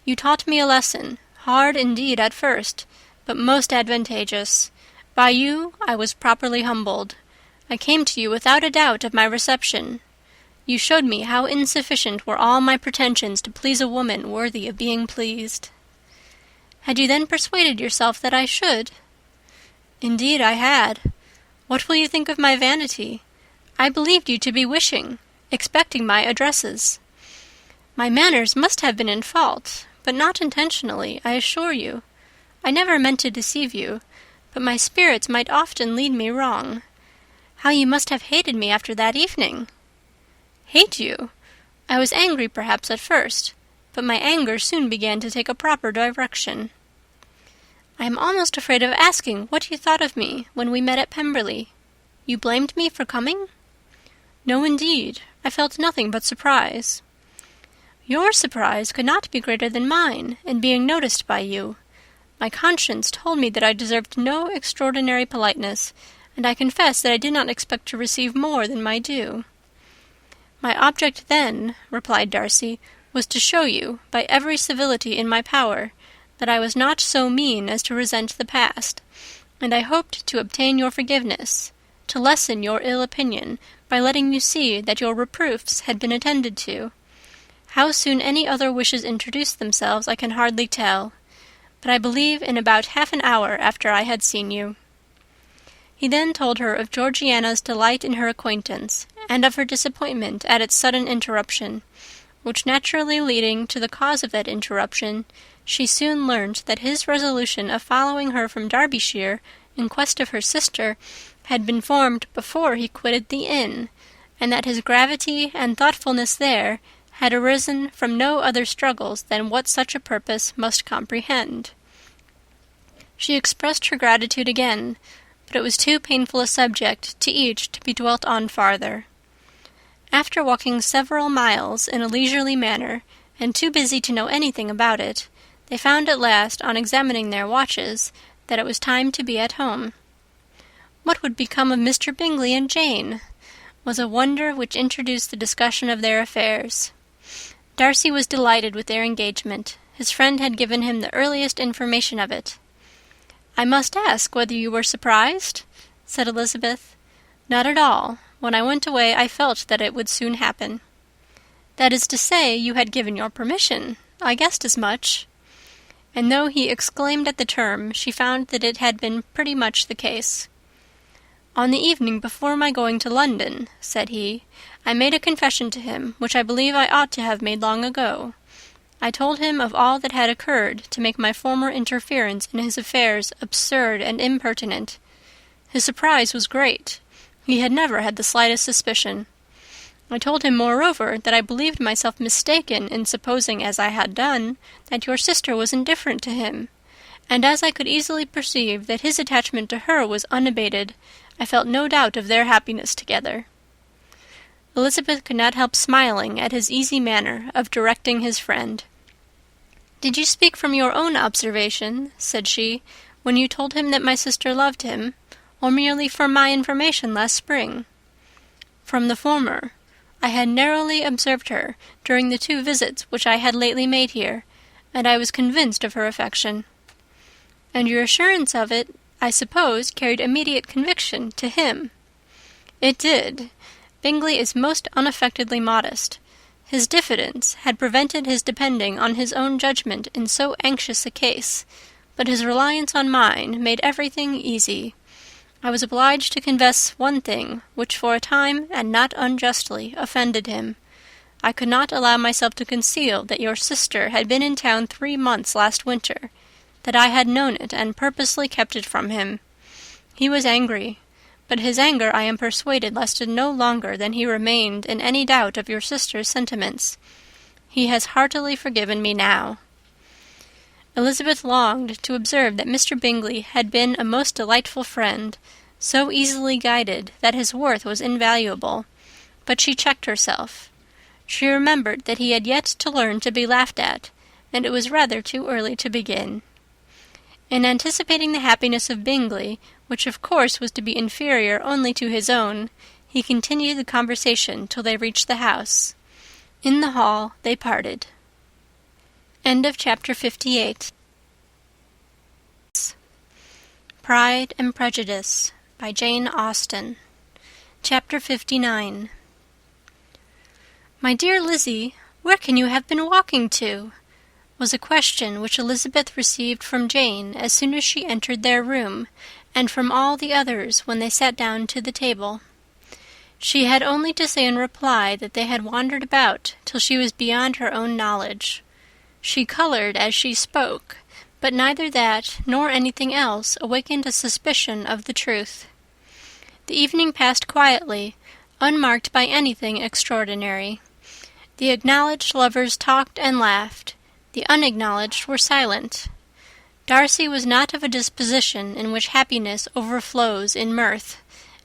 You taught me a lesson, hard indeed at first, but most advantageous. By you I was properly humbled. I came to you without a doubt of my reception. You showed me how insufficient were all my pretensions to please a woman worthy of being pleased. Had you then persuaded yourself that I should? Indeed I had. What will you think of my vanity? I believed you to be wishing, expecting my addresses. My manners must have been in fault, but not intentionally, I assure you. I never meant to deceive you, but my spirits might often lead me wrong. How you must have hated me after that evening! Hate you? I was angry perhaps at first, but my anger soon began to take a proper direction. I am almost afraid of asking what you thought of me when we met at Pemberley. You blamed me for coming? No, indeed. I felt nothing but surprise. Your surprise could not be greater than mine in being noticed by you. My conscience told me that I deserved no extraordinary politeness, and I confess that I did not expect to receive more than my due. My object then, replied Darcy, was to show you, by every civility in my power, that I was not so mean as to resent the past, and I hoped to obtain your forgiveness, to lessen your ill opinion by letting you see that your reproofs had been attended to. How soon any other wishes introduced themselves I can hardly tell, but I believe in about half an hour after I had seen you. He then told her of Georgiana's delight in her acquaintance, and of her disappointment at its sudden interruption, which naturally leading to the cause of that interruption, she soon learnt that his resolution of following her from Derbyshire in quest of her sister had been formed before he quitted the inn, and that his gravity and thoughtfulness there had arisen from no other struggles than what such a purpose must comprehend. She expressed her gratitude again, but it was too painful a subject to each to be dwelt on farther. After walking several miles in a leisurely manner, and too busy to know anything about it, they found at last, on examining their watches, that it was time to be at home. What would become of Mr. Bingley and Jane? Was a wonder which introduced the discussion of their affairs. Darcy was delighted with their engagement. His friend had given him the earliest information of it. "I must ask whether you were surprised?" said Elizabeth. "Not at all. When I went away I felt that it would soon happen." "That is to say, you had given your permission. I guessed as much." And though he exclaimed at the term, she found that it had been pretty much the case. "On the evening before my going to London," said he, "I made a confession to him, which I believe I ought to have made long ago. I told him of all that had occurred to make my former interference in his affairs absurd and impertinent. His surprise was great. He had never had the slightest suspicion. I told him, moreover, that I believed myself mistaken in supposing, as I had done, that your sister was indifferent to him, and as I could easily perceive that his attachment to her was unabated, I felt no doubt of their happiness together." Elizabeth could not help smiling at his easy manner of directing his friend. "Did you speak from your own observation," said she, "when you told him that my sister loved him, or merely from my information last spring?" "From the former. I had narrowly observed her during the 2 visits which I had lately made here, and I was convinced of her affection." "And your assurance of it, I suppose, carried immediate conviction to him?" "It did. Bingley is most unaffectedly modest. His diffidence had prevented his depending on his own judgment in so anxious a case, but his reliance on mine made everything easy. I was obliged to confess one thing, which for a time, and not unjustly, offended him. I could not allow myself to conceal that your sister had been in town 3 months last winter, that I had known it and purposely kept it from him. He was angry, but his anger, I am persuaded, lasted no longer than he remained in any doubt of your sister's sentiments. He has heartily forgiven me now." Elizabeth longed to observe that Mr. Bingley had been a most delightful friend, so easily guided that his worth was invaluable, but she checked herself. She remembered that he had yet to learn to be laughed at, and it was rather too early to begin. In anticipating the happiness of Bingley, which of course was to be inferior only to his own, he continued the conversation till they reached the house. In the hall they parted. End of chapter 58. Pride and Prejudice by Jane Austen. Chapter 59. "My dear Lizzie, where can you have been walking to?" was a question which Elizabeth received from Jane as soon as she entered their room, and from all the others when they sat down to the table. She had only to say in reply that they had wandered about till she was beyond her own knowledge. She coloured as she spoke, but neither that nor anything else awakened a suspicion of the truth. The evening passed quietly, unmarked by anything extraordinary. The acknowledged lovers talked and laughed. The unacknowledged were silent. Darcy was not of a disposition in which happiness overflows in mirth,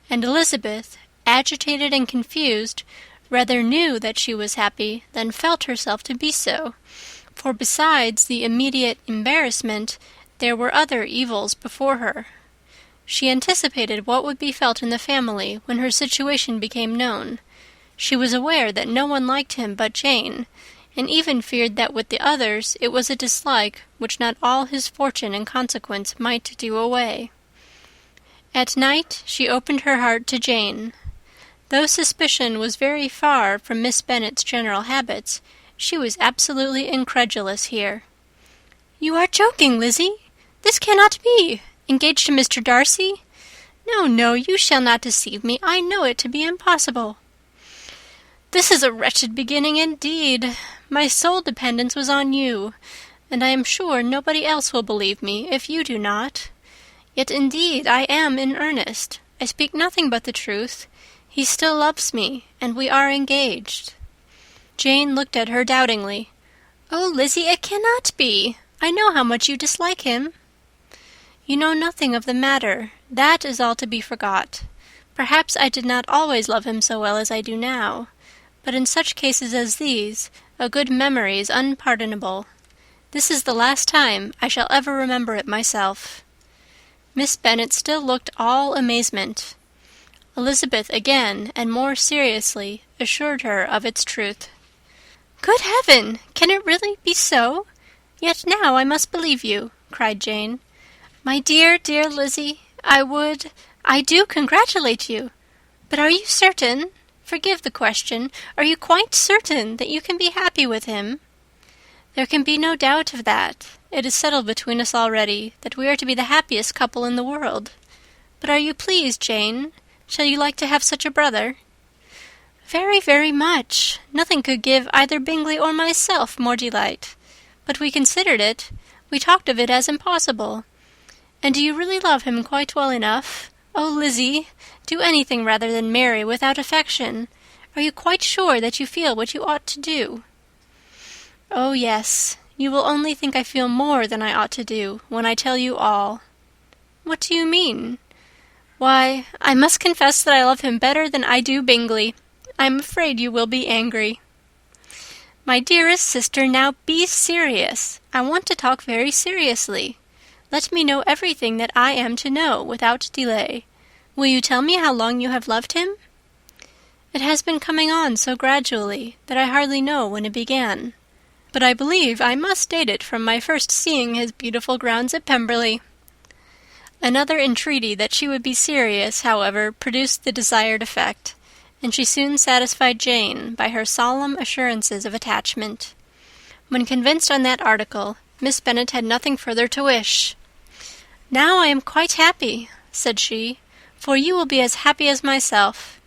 and Elizabeth, agitated and confused, rather knew that she was happy than felt herself to be so, for besides the immediate embarrassment, there were other evils before her. She anticipated what would be felt in the family when her situation became known. She was aware that no one liked him but Jane, and even feared that with the others it was a dislike which not all his fortune and consequence might do away. At night she opened her heart to Jane. Though suspicion was very far from Miss Bennet's general habits, she was absolutely incredulous here. "You are joking, Lizzie! This cannot be! Engaged to Mr. Darcy? No, no, you shall not deceive me. I know it to be impossible." "This is a wretched beginning indeed. My sole dependence was on you, and I am sure nobody else will believe me if you do not. Yet indeed I am in earnest. I speak nothing but the truth. He still loves me, and we are engaged." Jane looked at her doubtingly. "Oh, Lizzie, it cannot be. I know how much you dislike him." "You know nothing of the matter. That is all to be forgot. Perhaps I did not always love him so well as I do now. But in such cases as these, a good memory is unpardonable. This is the last time I shall ever remember it myself." Miss Bennet still looked all amazement. Elizabeth again, and more seriously, assured her of its truth. "Good heaven! Can it really be so? Yet now I must believe you," cried Jane. "My dear, dear Lizzie, I do congratulate you. But are you certain? Forgive the question. Are you quite certain that you can be happy with him?" "There can be no doubt of that. It is settled between us already that we are to be the happiest couple in the world. But are you pleased, Jane? Shall you like to have such a brother?" "Very, very much. Nothing could give either Bingley or myself more delight. But we considered it. We talked of it as impossible. And do you really love him quite well enough? Oh, Lizzie, do anything rather than marry without affection. Are you quite sure that you feel what you ought to do?" "Oh, yes. You will only think I feel more than I ought to do when I tell you all." "What do you mean?" "Why, I must confess that I love him better than I do Bingley. I am afraid you will be angry." "My dearest sister, now be serious. I want to talk very seriously. Let me know everything that I am to know without delay. Will you tell me how long you have loved him?" "It has been coming on so gradually that I hardly know when it began. But I believe I must date it from my first seeing his beautiful grounds at Pemberley." Another entreaty that she would be serious, however, produced the desired effect, and she soon satisfied Jane by her solemn assurances of attachment. When convinced on that article, Miss Bennet had nothing further to wish. "Now I am quite happy," said she, "for you will be as happy as myself.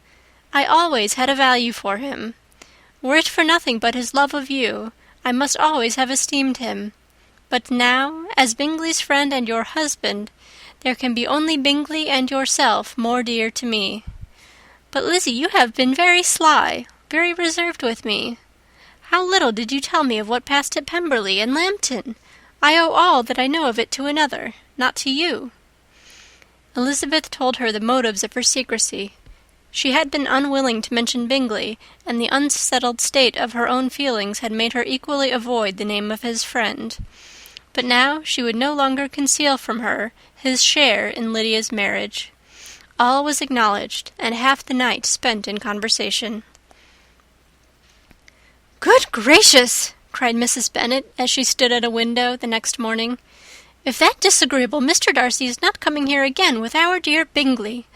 I always had a value for him. Were it for nothing but his love of you, I must always have esteemed him. But now, as Bingley's friend and your husband, there can be only Bingley and yourself more dear to me. But, Lizzie, you have been very sly, very reserved with me. How little did you tell me of what passed at Pemberley and Lambton! I owe all that I know of it to another, not to you." Elizabeth told her the motives of her secrecy. She had been unwilling to mention Bingley, and the unsettled state of her own feelings had made her equally avoid the name of his friend. But now she would no longer conceal from her his share in Lydia's marriage. All was acknowledged, and half the night spent in conversation. "Good gracious!" cried Mrs. Bennet, as she stood at a window the next morning. "If that disagreeable Mr. Darcy is not coming here again with our dear Bingley!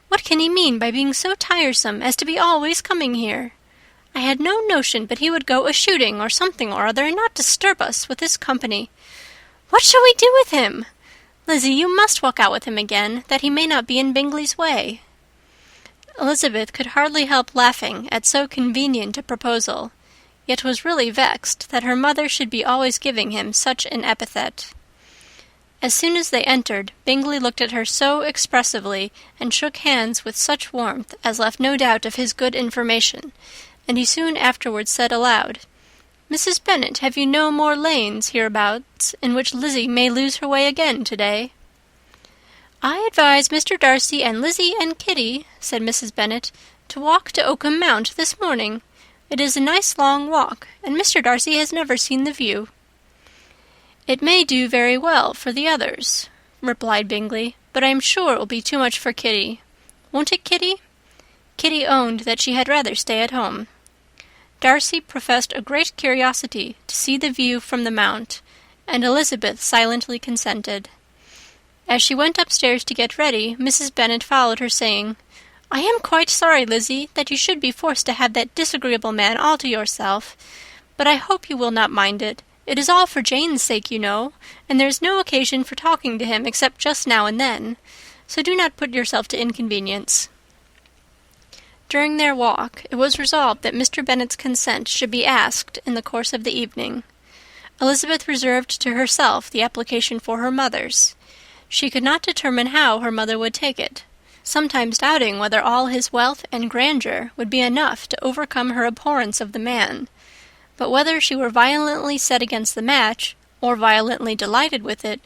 What can he mean by being so tiresome as to be always coming here? I had no notion but he would go a-shooting or something or other and not disturb us with his company. What shall we do with him? Lizzie, you must walk out with him again, that he may not be in Bingley's way." Elizabeth could hardly help laughing at so convenient a proposal, yet was really vexed that her mother should be always giving him such an epithet. As soon as they entered, Bingley looked at her so expressively and shook hands with such warmth as left no doubt of his good information, and he soon afterwards said aloud, "Mrs. Bennet, have you no more lanes hereabouts in which Lizzie may lose her way again to-day?" "I advise Mr. Darcy and Lizzie and Kitty," said Mrs. Bennet, "to walk to Oakham Mount this morning. It is a nice long walk, and Mr. Darcy has never seen the view." "It may do very well for the others," replied Bingley, "but I am sure it will be too much for Kitty. Won't it, Kitty?" Kitty owned that she had rather stay at home. Darcy professed a great curiosity to see the view from the Mount, and Elizabeth silently consented. As she went upstairs to get ready, Mrs. Bennet followed her, saying, "I am quite sorry, Lizzie, that you should be forced to have that disagreeable man all to yourself, but I hope you will not mind it. It is all for Jane's sake, you know, and there is no occasion for talking to him except just now and then, so do not put yourself to inconvenience." During their walk, it was resolved that Mr. Bennet's consent should be asked in the course of the evening. Elizabeth reserved to herself the application for her mother's. She could not determine how her mother would take it, sometimes doubting whether all his wealth and grandeur would be enough to overcome her abhorrence of the man. But whether she were violently set against the match, or violently delighted with it,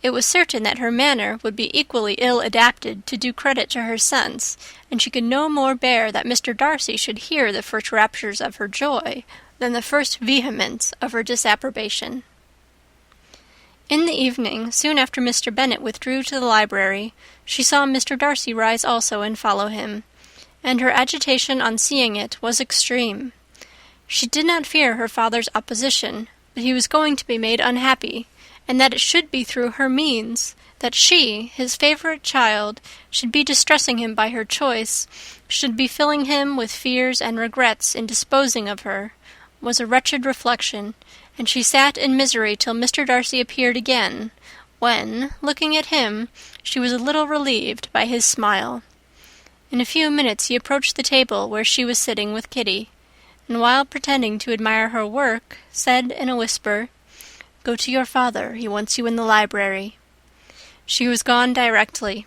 it was certain that her manner would be equally ill adapted to do credit to her sense, and she could no more bear that Mr. Darcy should hear the first raptures of her joy than the first vehemence of her disapprobation. In the evening, soon after Mr. Bennet withdrew to the library, she saw Mr. Darcy rise also and follow him, and her agitation on seeing it was extreme. She did not fear her father's opposition, but he was going to be made unhappy, and that it should be through her means, that she, his favourite child, should be distressing him by her choice, should be filling him with fears and regrets in disposing of her, was a wretched reflection, and she sat in misery till Mr. Darcy appeared again, when, looking at him, she was a little relieved by his smile. In a few minutes he approached the table where she was sitting with Kitty, and while pretending to admire her work, said in a whisper, "Go to your father, he wants you in the library." She was gone directly.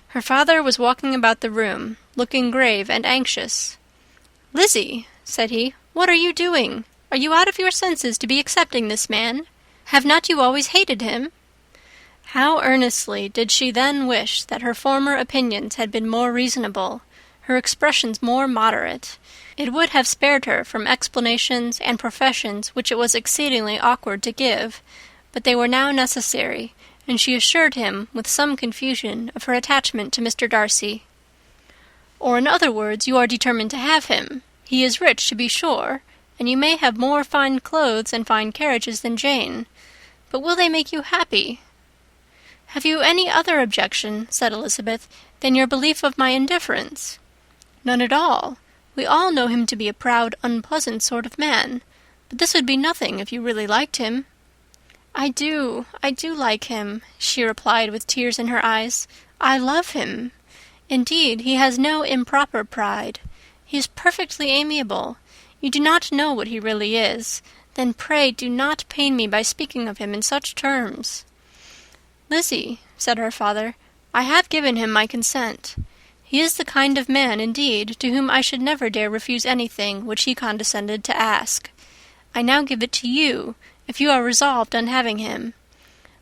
Her father was walking about the room, looking grave and anxious. "Lizzie," said he, "what are you doing? Are you out of your senses to be accepting this man? Have not you always hated him?" How earnestly did she then wish that her former opinions had been more reasonable, her expressions more moderate. It would have spared her from explanations and professions which it was exceedingly awkward to give, but they were now necessary, and she assured him, with some confusion, of her attachment to Mr. Darcy. "Or, in other words, you are determined to have him. He is rich, to be sure, and you may have more fine clothes and fine carriages than Jane. But will they make you happy?" "Have you any other objection," said Elizabeth, "than your belief of my indifference?" "None at all. We all know him to be a proud, unpleasant sort of man. But this would be nothing if you really liked him." I do like him," she replied with tears in her eyes. "I love him. Indeed, he has no improper pride. He is perfectly amiable. You do not know what he really is. Then pray do not pain me by speaking of him in such terms." "Lizzie," said her father, "I have given him my consent. He is the kind of man, indeed, to whom I should never dare refuse anything which he condescended to ask. I now give it to you, if you are resolved on having him.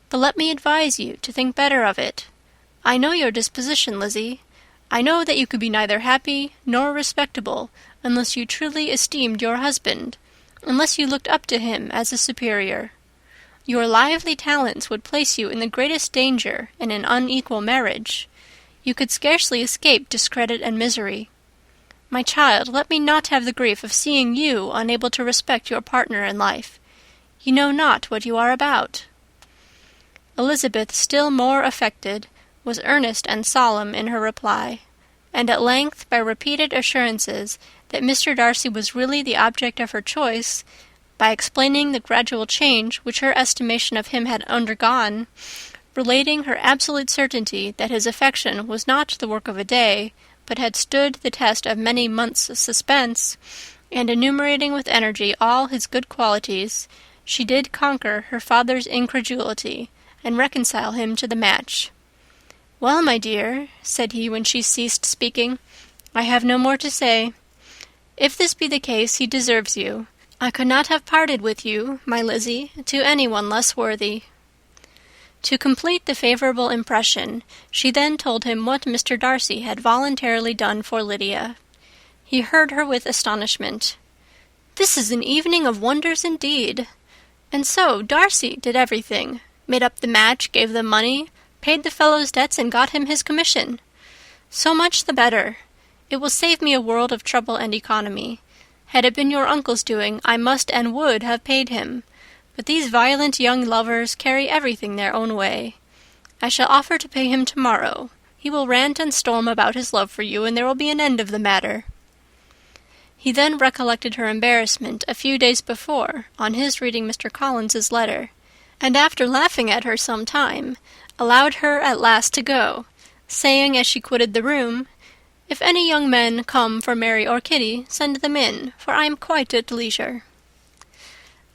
But let me advise you to think better of it. I know your disposition, Lizzie. I know that you could be neither happy nor respectable unless you truly esteemed your husband, unless you looked up to him as a superior. Your lively talents would place you in the greatest danger in an unequal marriage. You could scarcely escape discredit and misery. My child, let me not have the grief of seeing you unable to respect your partner in life. You know not what you are about." Elizabeth, still more affected, was earnest and solemn in her reply, and at length, by repeated assurances that Mr. Darcy was really the object of her choice, by explaining the gradual change which her estimation of him had undergone, relating her absolute certainty that his affection was not the work of a day, but had stood the test of many months' suspense, and enumerating with energy all his good qualities, she did conquer her father's incredulity, and reconcile him to the match. "Well, my dear," said he when she ceased speaking, "I have no more to say. If this be the case, he deserves you. I could not have parted with you, my Lizzie, to anyone less worthy." To complete the favourable impression, she then told him what Mr. Darcy had voluntarily done for Lydia. He heard her with astonishment. "This is an evening of wonders indeed. And so Darcy did everything, made up the match, gave them money, paid the fellow's debts, and got him his commission. So much the better. It will save me a world of trouble and economy. Had it been your uncle's doing, I must and would have paid him. But these violent young lovers carry everything their own way. I shall offer to pay him tomorrow. He will rant and storm about his love for you, and there will be an end of the matter." He then recollected her embarrassment a few days before on his reading Mr. Collins's letter, and after laughing at her some time, allowed her at last to go, saying as she quitted the room, "If any young men come for Mary or Kitty, send them in, for I am quite at leisure."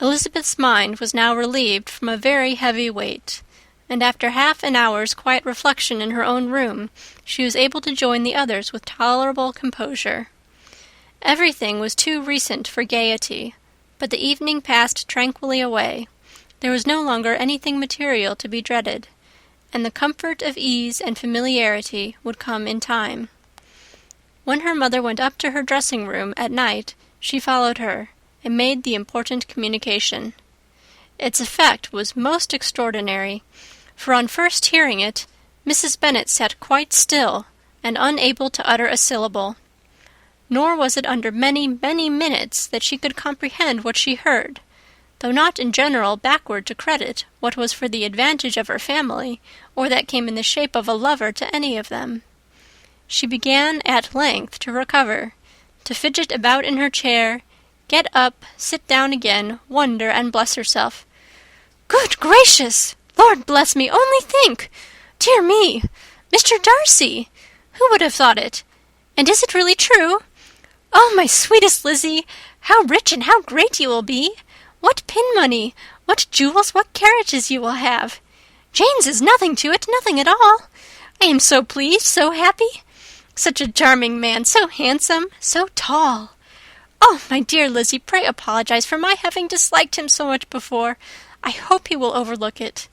Elizabeth's mind was now relieved from a very heavy weight, and after half an hour's quiet reflection in her own room, she was able to join the others with tolerable composure. Everything was too recent for gaiety, but the evening passed tranquilly away. There was no longer anything material to be dreaded, and the comfort of ease and familiarity would come in time. When her mother went up to her dressing-room at night, she followed her, and made the important communication. Its effect was most extraordinary, for on first hearing it, Mrs. Bennet sat quite still, and unable to utter a syllable. Nor was it under many, many minutes that she could comprehend what she heard, though not in general backward to credit what was for the advantage of her family, or that came in the shape of a lover to any of them. She began at length to recover, to fidget about in her chair, get up, sit down again, wonder and bless herself. "Good gracious! Lord bless me, only think! Dear me! Mr. Darcy! Who would have thought it? And is it really true? Oh, my sweetest Lizzie, how rich and how great you will be! What pin money! What jewels, what carriages you will have! Jane's is nothing to it, nothing at all. I am so pleased, so happy. Such a charming man, so handsome, so tall. Oh, my dear Lizzie, pray apologize for my having disliked him so much before. I hope he will overlook it.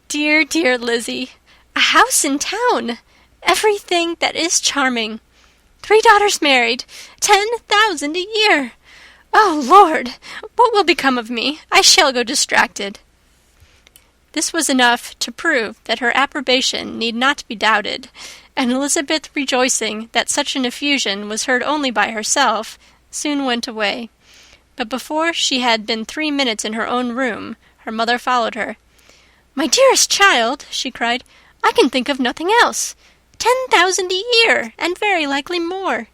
Dear, dear Lizzie, a house in town! Everything that is charming. 3 daughters married! 10,000 a year! Oh, Lord! What will become of me? I shall go distracted." This was enough to prove that her approbation need not be doubted, and Elizabeth, rejoicing that such an effusion was heard only by herself, soon went away. But before she had been 3 minutes in her own room, her mother followed her. "My dearest child," she cried, "I can think of nothing else. 10,000 a year, and very likely more.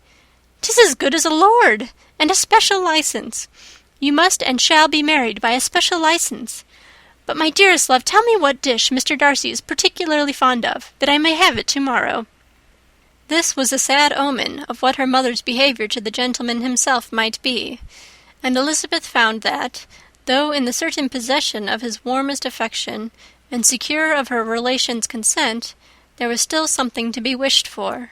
'Tis as good as a lord, and a special license. You must and shall be married by a special license. But, my dearest love, tell me what dish Mr. Darcy is particularly fond of, that I may have it to-morrow." This was a sad omen of what her mother's behaviour to the gentleman himself might be, and Elizabeth found that, though in the certain possession of his warmest affection, and secure of her relations' consent, there was still something to be wished for.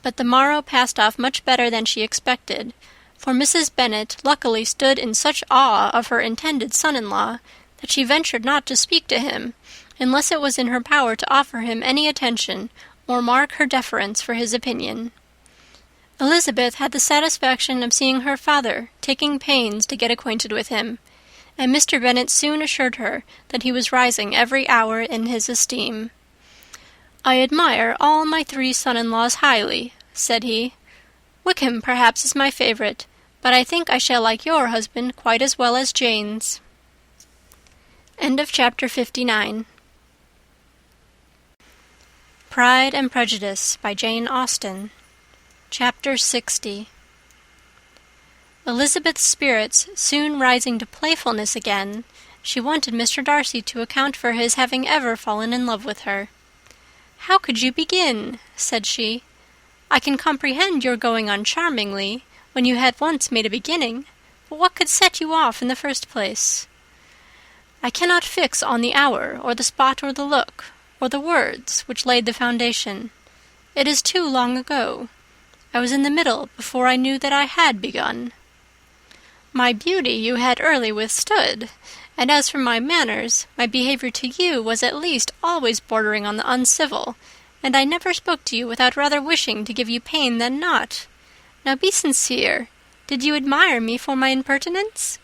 But the morrow passed off much better than she expected, for Mrs. Bennet luckily stood in such awe of her intended son-in-law that she ventured not to speak to him, unless it was in her power to offer him any attention or mark her deference for his opinion. Elizabeth had the satisfaction of seeing her father taking pains to get acquainted with him, and Mr. Bennet soon assured her that he was rising every hour in his esteem. "I admire all my 3 son-in-laws highly," said he. "Wickham, perhaps, is my favourite, but I think I shall like your husband quite as well as Jane's." End of chapter 59. Pride and Prejudice by Jane Austen. Chapter 60. Elizabeth's spirits soon rising to playfulness again, she wanted Mr. Darcy to account for his having ever fallen in love with her. "How could you begin?" said she. "I can comprehend your going on charmingly, when you had once made a beginning, but what could set you off in the first place?" "I cannot fix on the hour, or the spot, or the look, or the words which laid the foundation. It is too long ago. I was in the middle before I knew that I had begun. My beauty you had early withstood, and as for my manners, my behaviour to you was at least always bordering on the uncivil, and I never spoke to you without rather wishing to give you pain than not. Now be sincere. Did you admire me for my impertinence?"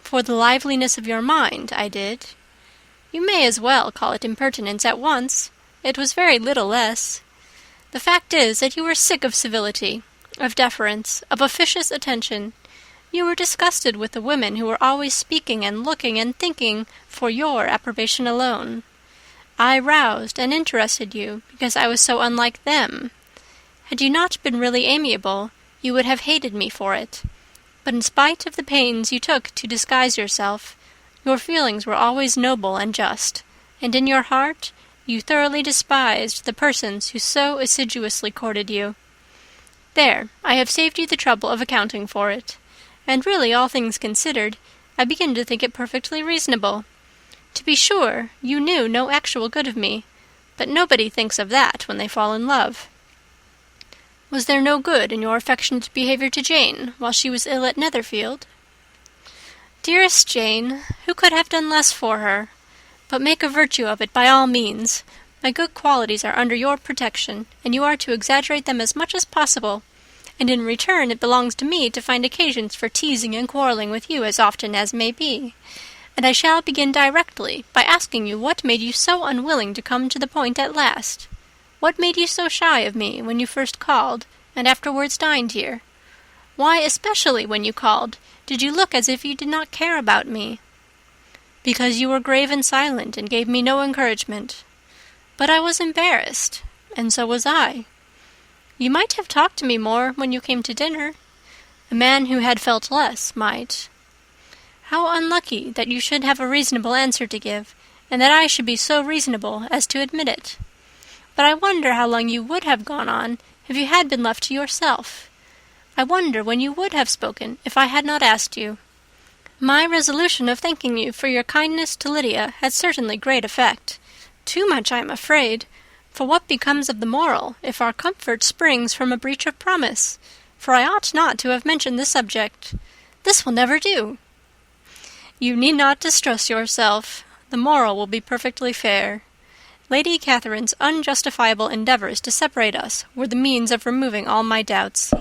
"For the liveliness of your mind, I did." "You may as well call it impertinence at once. It was very little less. The fact is that you were sick of civility, of deference, of officious attention. You were disgusted with the women who were always speaking and looking and thinking for your approbation alone. I roused and interested you because I was so unlike them. Had you not been really amiable, you would have hated me for it. But in spite of the pains you took to disguise yourself, your feelings were always noble and just, and in your heart you thoroughly despised the persons who so assiduously courted you. There, I have saved you the trouble of accounting for it. And really, all things considered, I begin to think it perfectly reasonable. To be sure, you knew no actual good of me, but nobody thinks of that when they fall in love. Was there no good in your affectionate behaviour to Jane while she was ill at Netherfield?" "Dearest Jane, who could have done less for her? But make a virtue of it by all means. My good qualities are under your protection, and you are to exaggerate them as much as possible. And in return it belongs to me to find occasions for teasing and quarrelling with you as often as may be. And I shall begin directly by asking you what made you so unwilling to come to the point at last. What made you so shy of me when you first called, and afterwards dined here? Why, especially when you called, did you look as if you did not care about me?" "Because you were grave and silent, and gave me no encouragement. But I was embarrassed, and so was I. You might have talked to me more when you came to dinner. A man who had felt less might. How unlucky that you should have a reasonable answer to give, and that I should be so reasonable as to admit it. But I wonder how long you would have gone on if you had been left to yourself. I wonder when you would have spoken if I had not asked you. My resolution of thanking you for your kindness to Lydia had certainly great effect. Too much, I am afraid. For what becomes of the moral, if our comfort springs from a breach of promise? For I ought not to have mentioned the subject. This will never do." "You need not distress yourself. The moral will be perfectly fair. Lady Catherine's unjustifiable endeavours to separate us were the means of removing all my doubts.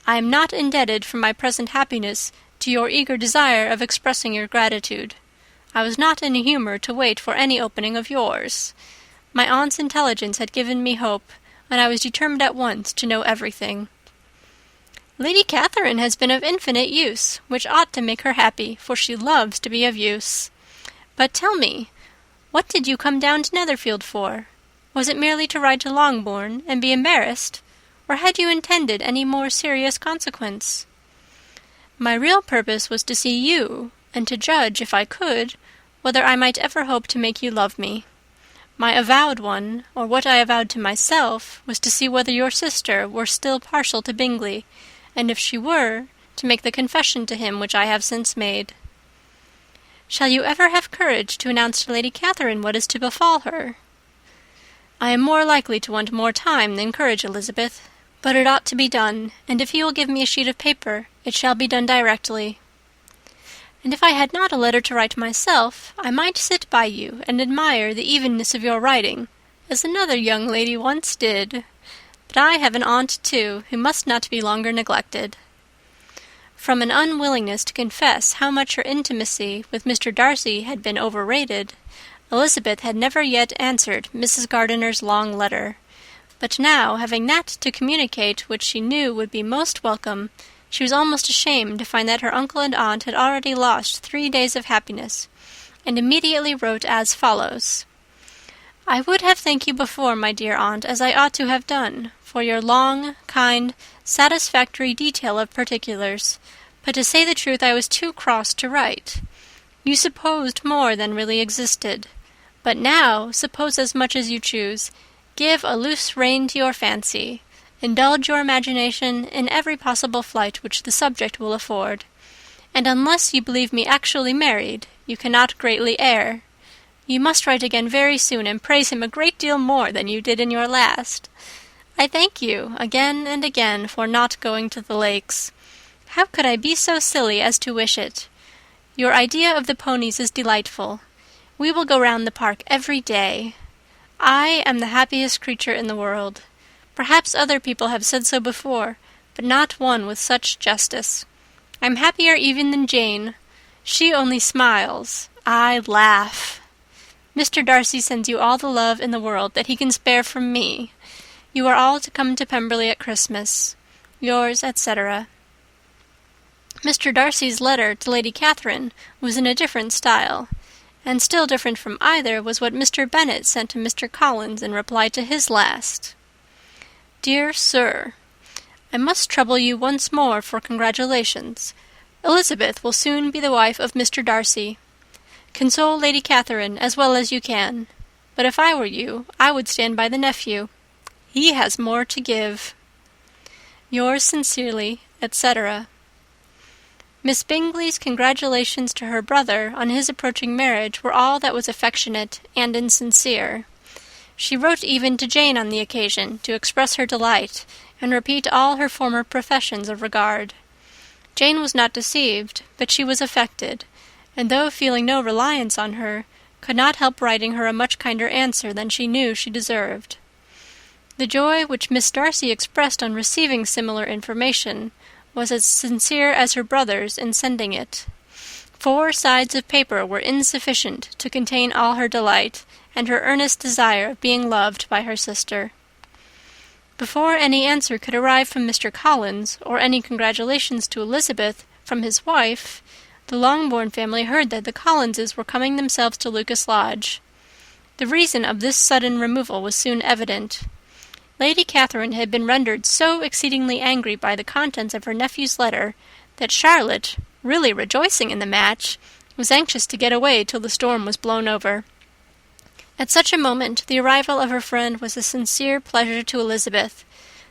I am not indebted for my present happiness to your eager desire of expressing your gratitude. I was not in a humour to wait for any opening of yours. My aunt's intelligence had given me hope, and I was determined at once to know everything. Lady Catherine has been of infinite use, which ought to make her happy, for she loves to be of use. But tell me, what did you come down to Netherfield for? Was it merely to ride to Longbourn and be embarrassed, or had you intended any more serious consequence? My real purpose was to see you, and to judge, if I could, whether I might ever hope to make you love me. My avowed one, or what I avowed to myself, was to see whether your sister were still partial to Bingley, and if she were, to make the confession to him which I have since made. Shall you ever have courage to announce to Lady Catherine what is to befall her? I am more likely to want more time than courage, Elizabeth, but it ought to be done, and if you will give me a sheet of paper, it shall be done directly. And if I had not a letter to write myself, I might sit by you and admire the evenness of your writing, as another young lady once did. But I have an aunt, too, who must not be longer neglected. From an unwillingness to confess how much her intimacy with Mr. Darcy had been overrated, Elizabeth had never yet answered Mrs. Gardiner's long letter. But now, having that to communicate which she knew would be most welcome, she was almost ashamed to find that her uncle and aunt had already lost 3 days of happiness, and immediately wrote as follows. I would have thanked you before, my dear aunt, as I ought to have done, for your long, kind, satisfactory detail of particulars, but to say the truth I was too cross to write. You supposed more than really existed. But now suppose as much as you choose. Give a loose rein to your fancy. Indulge your imagination in every possible flight which the subject will afford. And unless you believe me actually married, you cannot greatly err. You must write again very soon, and praise him a great deal more than you did in your last. I thank you again and again for not going to the lakes. How could I be so silly as to wish it? Your idea of the ponies is delightful. We will go round the park every day. I am the happiest creature in the world. Perhaps other people have said so before, but not one with such justice. I'm happier even than Jane. She only smiles. I laugh. Mr. Darcy sends you all the love in the world that he can spare from me. You are all to come to Pemberley at Christmas. Yours, etc. Mr. Darcy's letter to Lady Catherine was in a different style, and still different from either was what Mr. Bennet sent to Mr. Collins in reply to his last. Dear Sir, I must trouble you once more for congratulations. Elizabeth will soon be the wife of Mr. Darcy. Console Lady Catherine as well as you can, but if I were you, I would stand by the nephew. He has more to give. Yours sincerely, etc. Miss Bingley's congratulations to her brother on his approaching marriage were all that was affectionate and insincere. She wrote even to Jane on the occasion to express her delight and repeat all her former professions of regard. Jane was not deceived, but she was affected, and though feeling no reliance on her, could not help writing her a much kinder answer than she knew she deserved. The joy which Miss Darcy expressed on receiving similar information was as sincere as her brother's in sending it. 4 sides of paper were insufficient to contain all her delight, and her earnest desire of being loved by her sister. Before any answer could arrive from Mr. Collins, or any congratulations to Elizabeth from his wife, the Longbourn family heard that the Collinses were coming themselves to Lucas Lodge. The reason of this sudden removal was soon evident. Lady Catherine had been rendered so exceedingly angry by the contents of her nephew's letter that Charlotte, really rejoicing in the match, was anxious to get away till the storm was blown over. At such a moment the arrival of her friend was a sincere pleasure to Elizabeth,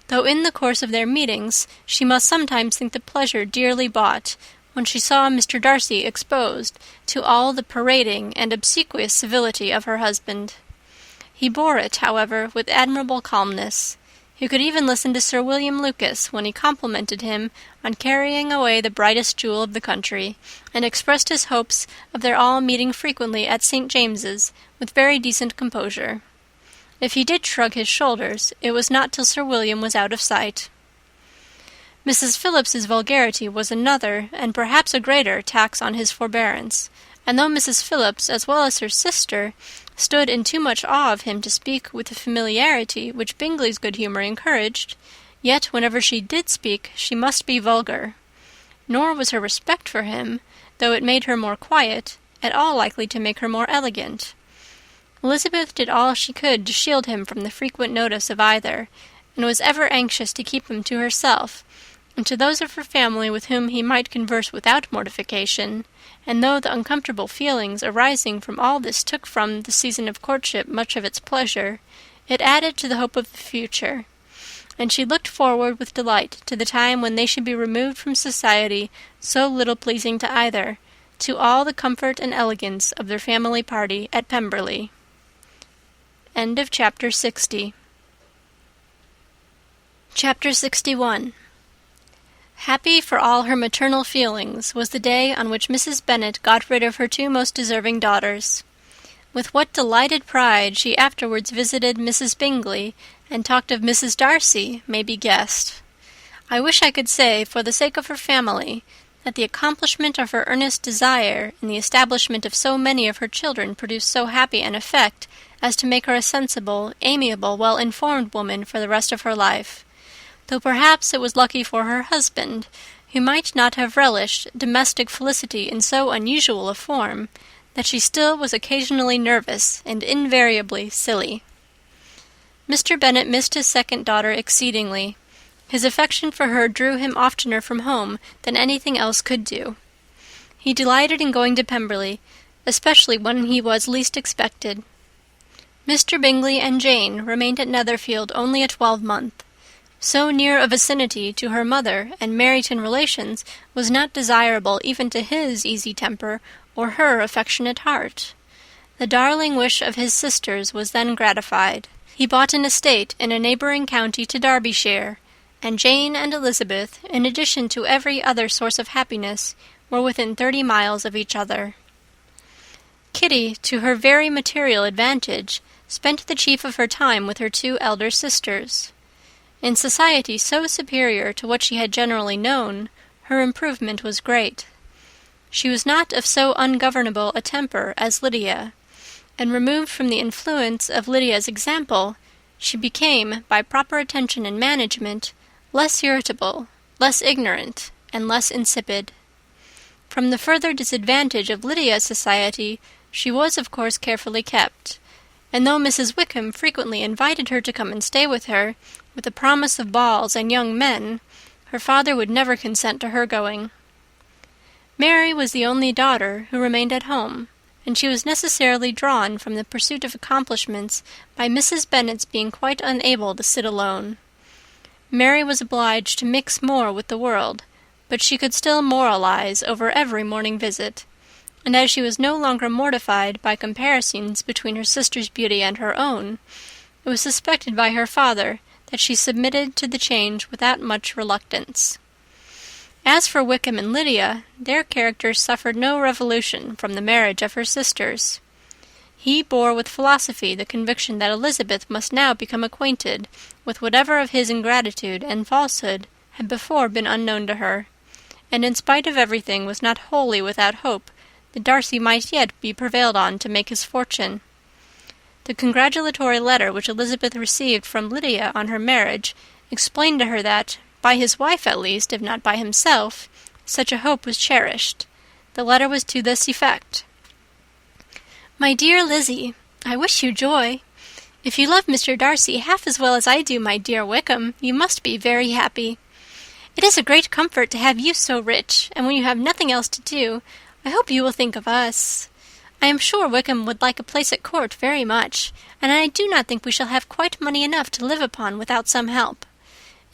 though in the course of their meetings she must sometimes think the pleasure dearly bought when she saw Mr. Darcy exposed to all the parading and obsequious civility of her husband. He bore it, however, with admirable calmness. He could even listen to Sir William Lucas when he complimented him on carrying away the brightest jewel of the country, and expressed his hopes of their all meeting frequently at St. James's with very decent composure. If he did shrug his shoulders, it was not till Sir William was out of sight. Mrs. Phillips's vulgarity was another, and perhaps a greater, tax on his forbearance, and though Mrs. Phillips, as well as her sister, stood in too much awe of him to speak with the familiarity which Bingley's good humour encouraged, yet whenever she did speak she must be vulgar. Nor was her respect for him, though it made her more quiet, at all likely to make her more elegant. Elizabeth did all she could to shield him from the frequent notice of either, and was ever anxious to keep him to herself, and to those of her family with whom he might converse without mortification, and though the uncomfortable feelings arising from all this took from the season of courtship much of its pleasure, it added to the hope of the future, and she looked forward with delight to the time when they should be removed from society so little pleasing to either, to all the comfort and elegance of their family party at Pemberley. End of Chapter 60. Chapter 61. Happy for all her maternal feelings was the day on which Mrs. Bennet got rid of her two most deserving daughters. With what delighted pride she afterwards visited Mrs. Bingley, and talked of Mrs. Darcy, may be guessed. I wish I could say, for the sake of her family, that the accomplishment of her earnest desire in the establishment of so many of her children produced so happy an effect as to make her a sensible, amiable, well-informed woman for the rest of her life, though perhaps it was lucky for her husband, who might not have relished domestic felicity in so unusual a form, that she still was occasionally nervous and invariably silly. Mr. Bennet missed his second daughter exceedingly. His affection for her drew him oftener from home than anything else could do. He delighted in going to Pemberley, especially when he was least expected. Mr. Bingley and Jane remained at Netherfield only a 12-month. So near a vicinity to her mother and Meryton relations was not desirable even to his easy temper or her affectionate heart. The darling wish of his sisters was then gratified. He bought an estate in a neighbouring county to Derbyshire, and Jane and Elizabeth, in addition to every other source of happiness, were within 30 miles of each other. Kitty, to her very material advantage, spent the chief of her time with her two elder sisters. In society so superior to what she had generally known, her improvement was great. She was not of so ungovernable a temper as Lydia, and removed from the influence of Lydia's example, she became, by proper attention and management, less irritable, less ignorant, and less insipid. From the further disadvantage of Lydia's society, she was of course carefully kept, and though Mrs. Wickham frequently invited her to come and stay with her, with the promise of balls and young men, her father would never consent to her going. Mary was the only daughter who remained at home, and she was necessarily drawn from the pursuit of accomplishments by Mrs. Bennet's being quite unable to sit alone. Mary was obliged to mix more with the world, but she could still moralize over every morning visit, and as she was no longer mortified by comparisons between her sister's beauty and her own, it was suspected by her father that she submitted to the change without much reluctance. As for Wickham and Lydia, their characters suffered no revolution from the marriage of her sisters. He bore with philosophy the conviction that Elizabeth must now become acquainted with whatever of his ingratitude and falsehood had before been unknown to her, and in spite of everything was not wholly without hope that Darcy might yet be prevailed on to make his fortune. The congratulatory letter which Elizabeth received from Lydia on her marriage explained to her that, by his wife at least, if not by himself, such a hope was cherished. The letter was to this effect: "My dear Lizzie, I wish you joy. If you love Mr. Darcy half as well as I do my dear Wickham, you must be very happy. It is a great comfort to have you so rich, and when you have nothing else to do, I hope you will think of us. I am sure Wickham would like a place at court very much, and I do not think we shall have quite money enough to live upon without some help.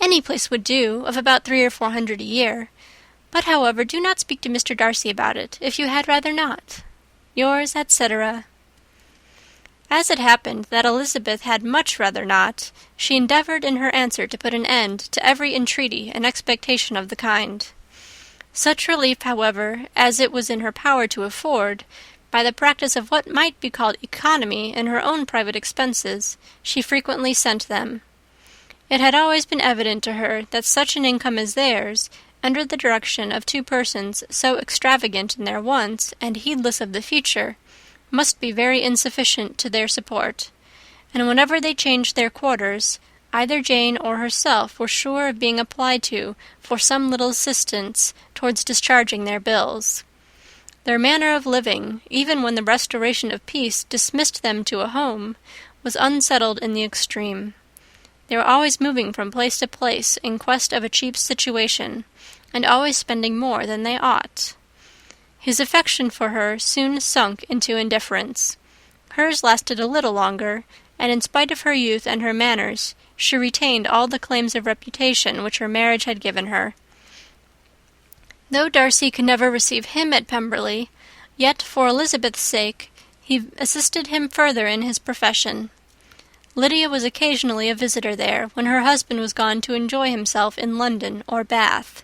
Any place would do, of about 300 or 400 a year. But, however, do not speak to Mr. Darcy about it, if you had rather not. Yours, etc." As it happened that Elizabeth had much rather not, she endeavoured in her answer to put an end to every entreaty and expectation of the kind. Such relief, however, as it was in her power to afford, by the practice of what might be called economy in her own private expenses, she frequently sent them. It had always been evident to her that such an income as theirs, under the direction of two persons so extravagant in their wants and heedless of the future, must be very insufficient to their support, and whenever they changed their quarters, either Jane or herself were sure of being applied to for some little assistance towards discharging their bills. Their manner of living, even when the restoration of peace dismissed them to a home, was unsettled in the extreme. They were always moving from place to place in quest of a cheap situation, and always spending more than they ought. His affection for her soon sunk into indifference. Hers lasted a little longer, and in spite of her youth and her manners, she retained all the claims of reputation which her marriage had given her. Though Darcy could never receive him at Pemberley, yet for Elizabeth's sake he assisted him further in his profession. Lydia was occasionally a visitor there when her husband was gone to enjoy himself in London or Bath,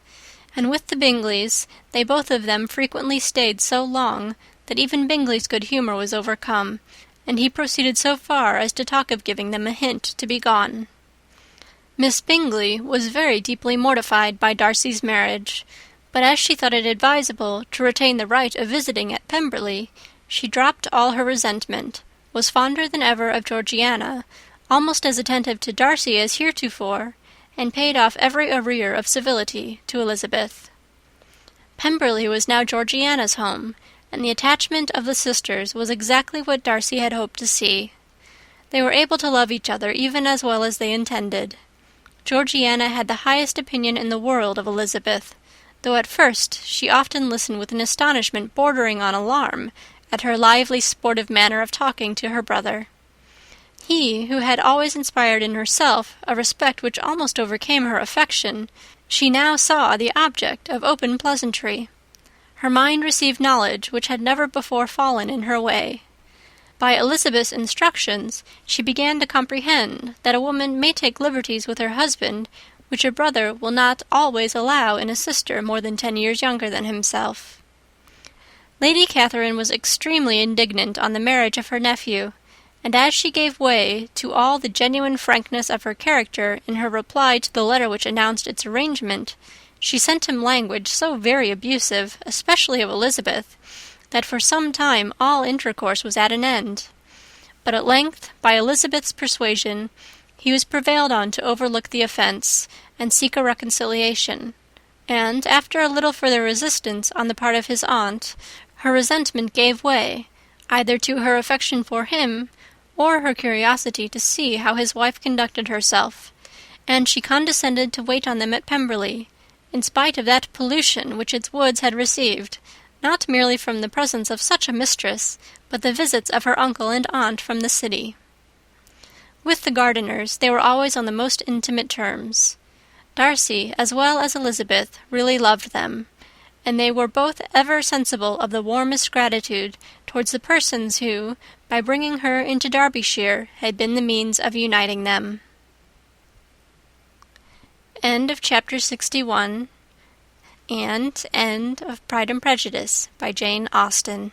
and with the Bingleys they both of them frequently stayed so long that even Bingley's good humour was overcome, and he proceeded so far as to talk of giving them a hint to be gone. Miss Bingley was very deeply mortified by Darcy's marriage, but as she thought it advisable to retain the right of visiting at Pemberley, she dropped all her resentment, was fonder than ever of Georgiana, almost as attentive to Darcy as heretofore, and paid off every arrear of civility to Elizabeth. Pemberley was now Georgiana's home, and the attachment of the sisters was exactly what Darcy had hoped to see. They were able to love each other even as well as they intended. Georgiana had the highest opinion in the world of Elizabeth, though at first she often listened with an astonishment bordering on alarm at her lively sportive manner of talking to her brother. He, who had always inspired in herself a respect which almost overcame her affection, she now saw the object of open pleasantry. Her mind received knowledge which had never before fallen in her way. By Elizabeth's instructions, she began to comprehend that a woman may take liberties with her husband which a brother will not always allow in a sister more than 10 years younger than himself. Lady Catherine was extremely indignant on the marriage of her nephew, and as she gave way to all the genuine frankness of her character in her reply to the letter which announced its arrangement, she sent him language so very abusive, especially of Elizabeth, that for some time all intercourse was at an end. But at length, by Elizabeth's persuasion, he was prevailed on to overlook the offence and seek a reconciliation, and, after a little further resistance on the part of his aunt, her resentment gave way, either to her affection for him, or her curiosity to see how his wife conducted herself, and she condescended to wait on them at Pemberley, in spite of that pollution which its woods had received, not merely from the presence of such a mistress, but the visits of her uncle and aunt from the city. With the Gardiners they were always on the most intimate terms. Darcy, as well as Elizabeth, really loved them, and they were both ever sensible of the warmest gratitude towards the persons who, by bringing her into Derbyshire, had been the means of uniting them. End of chapter 61, and end of Pride and Prejudice by Jane Austen.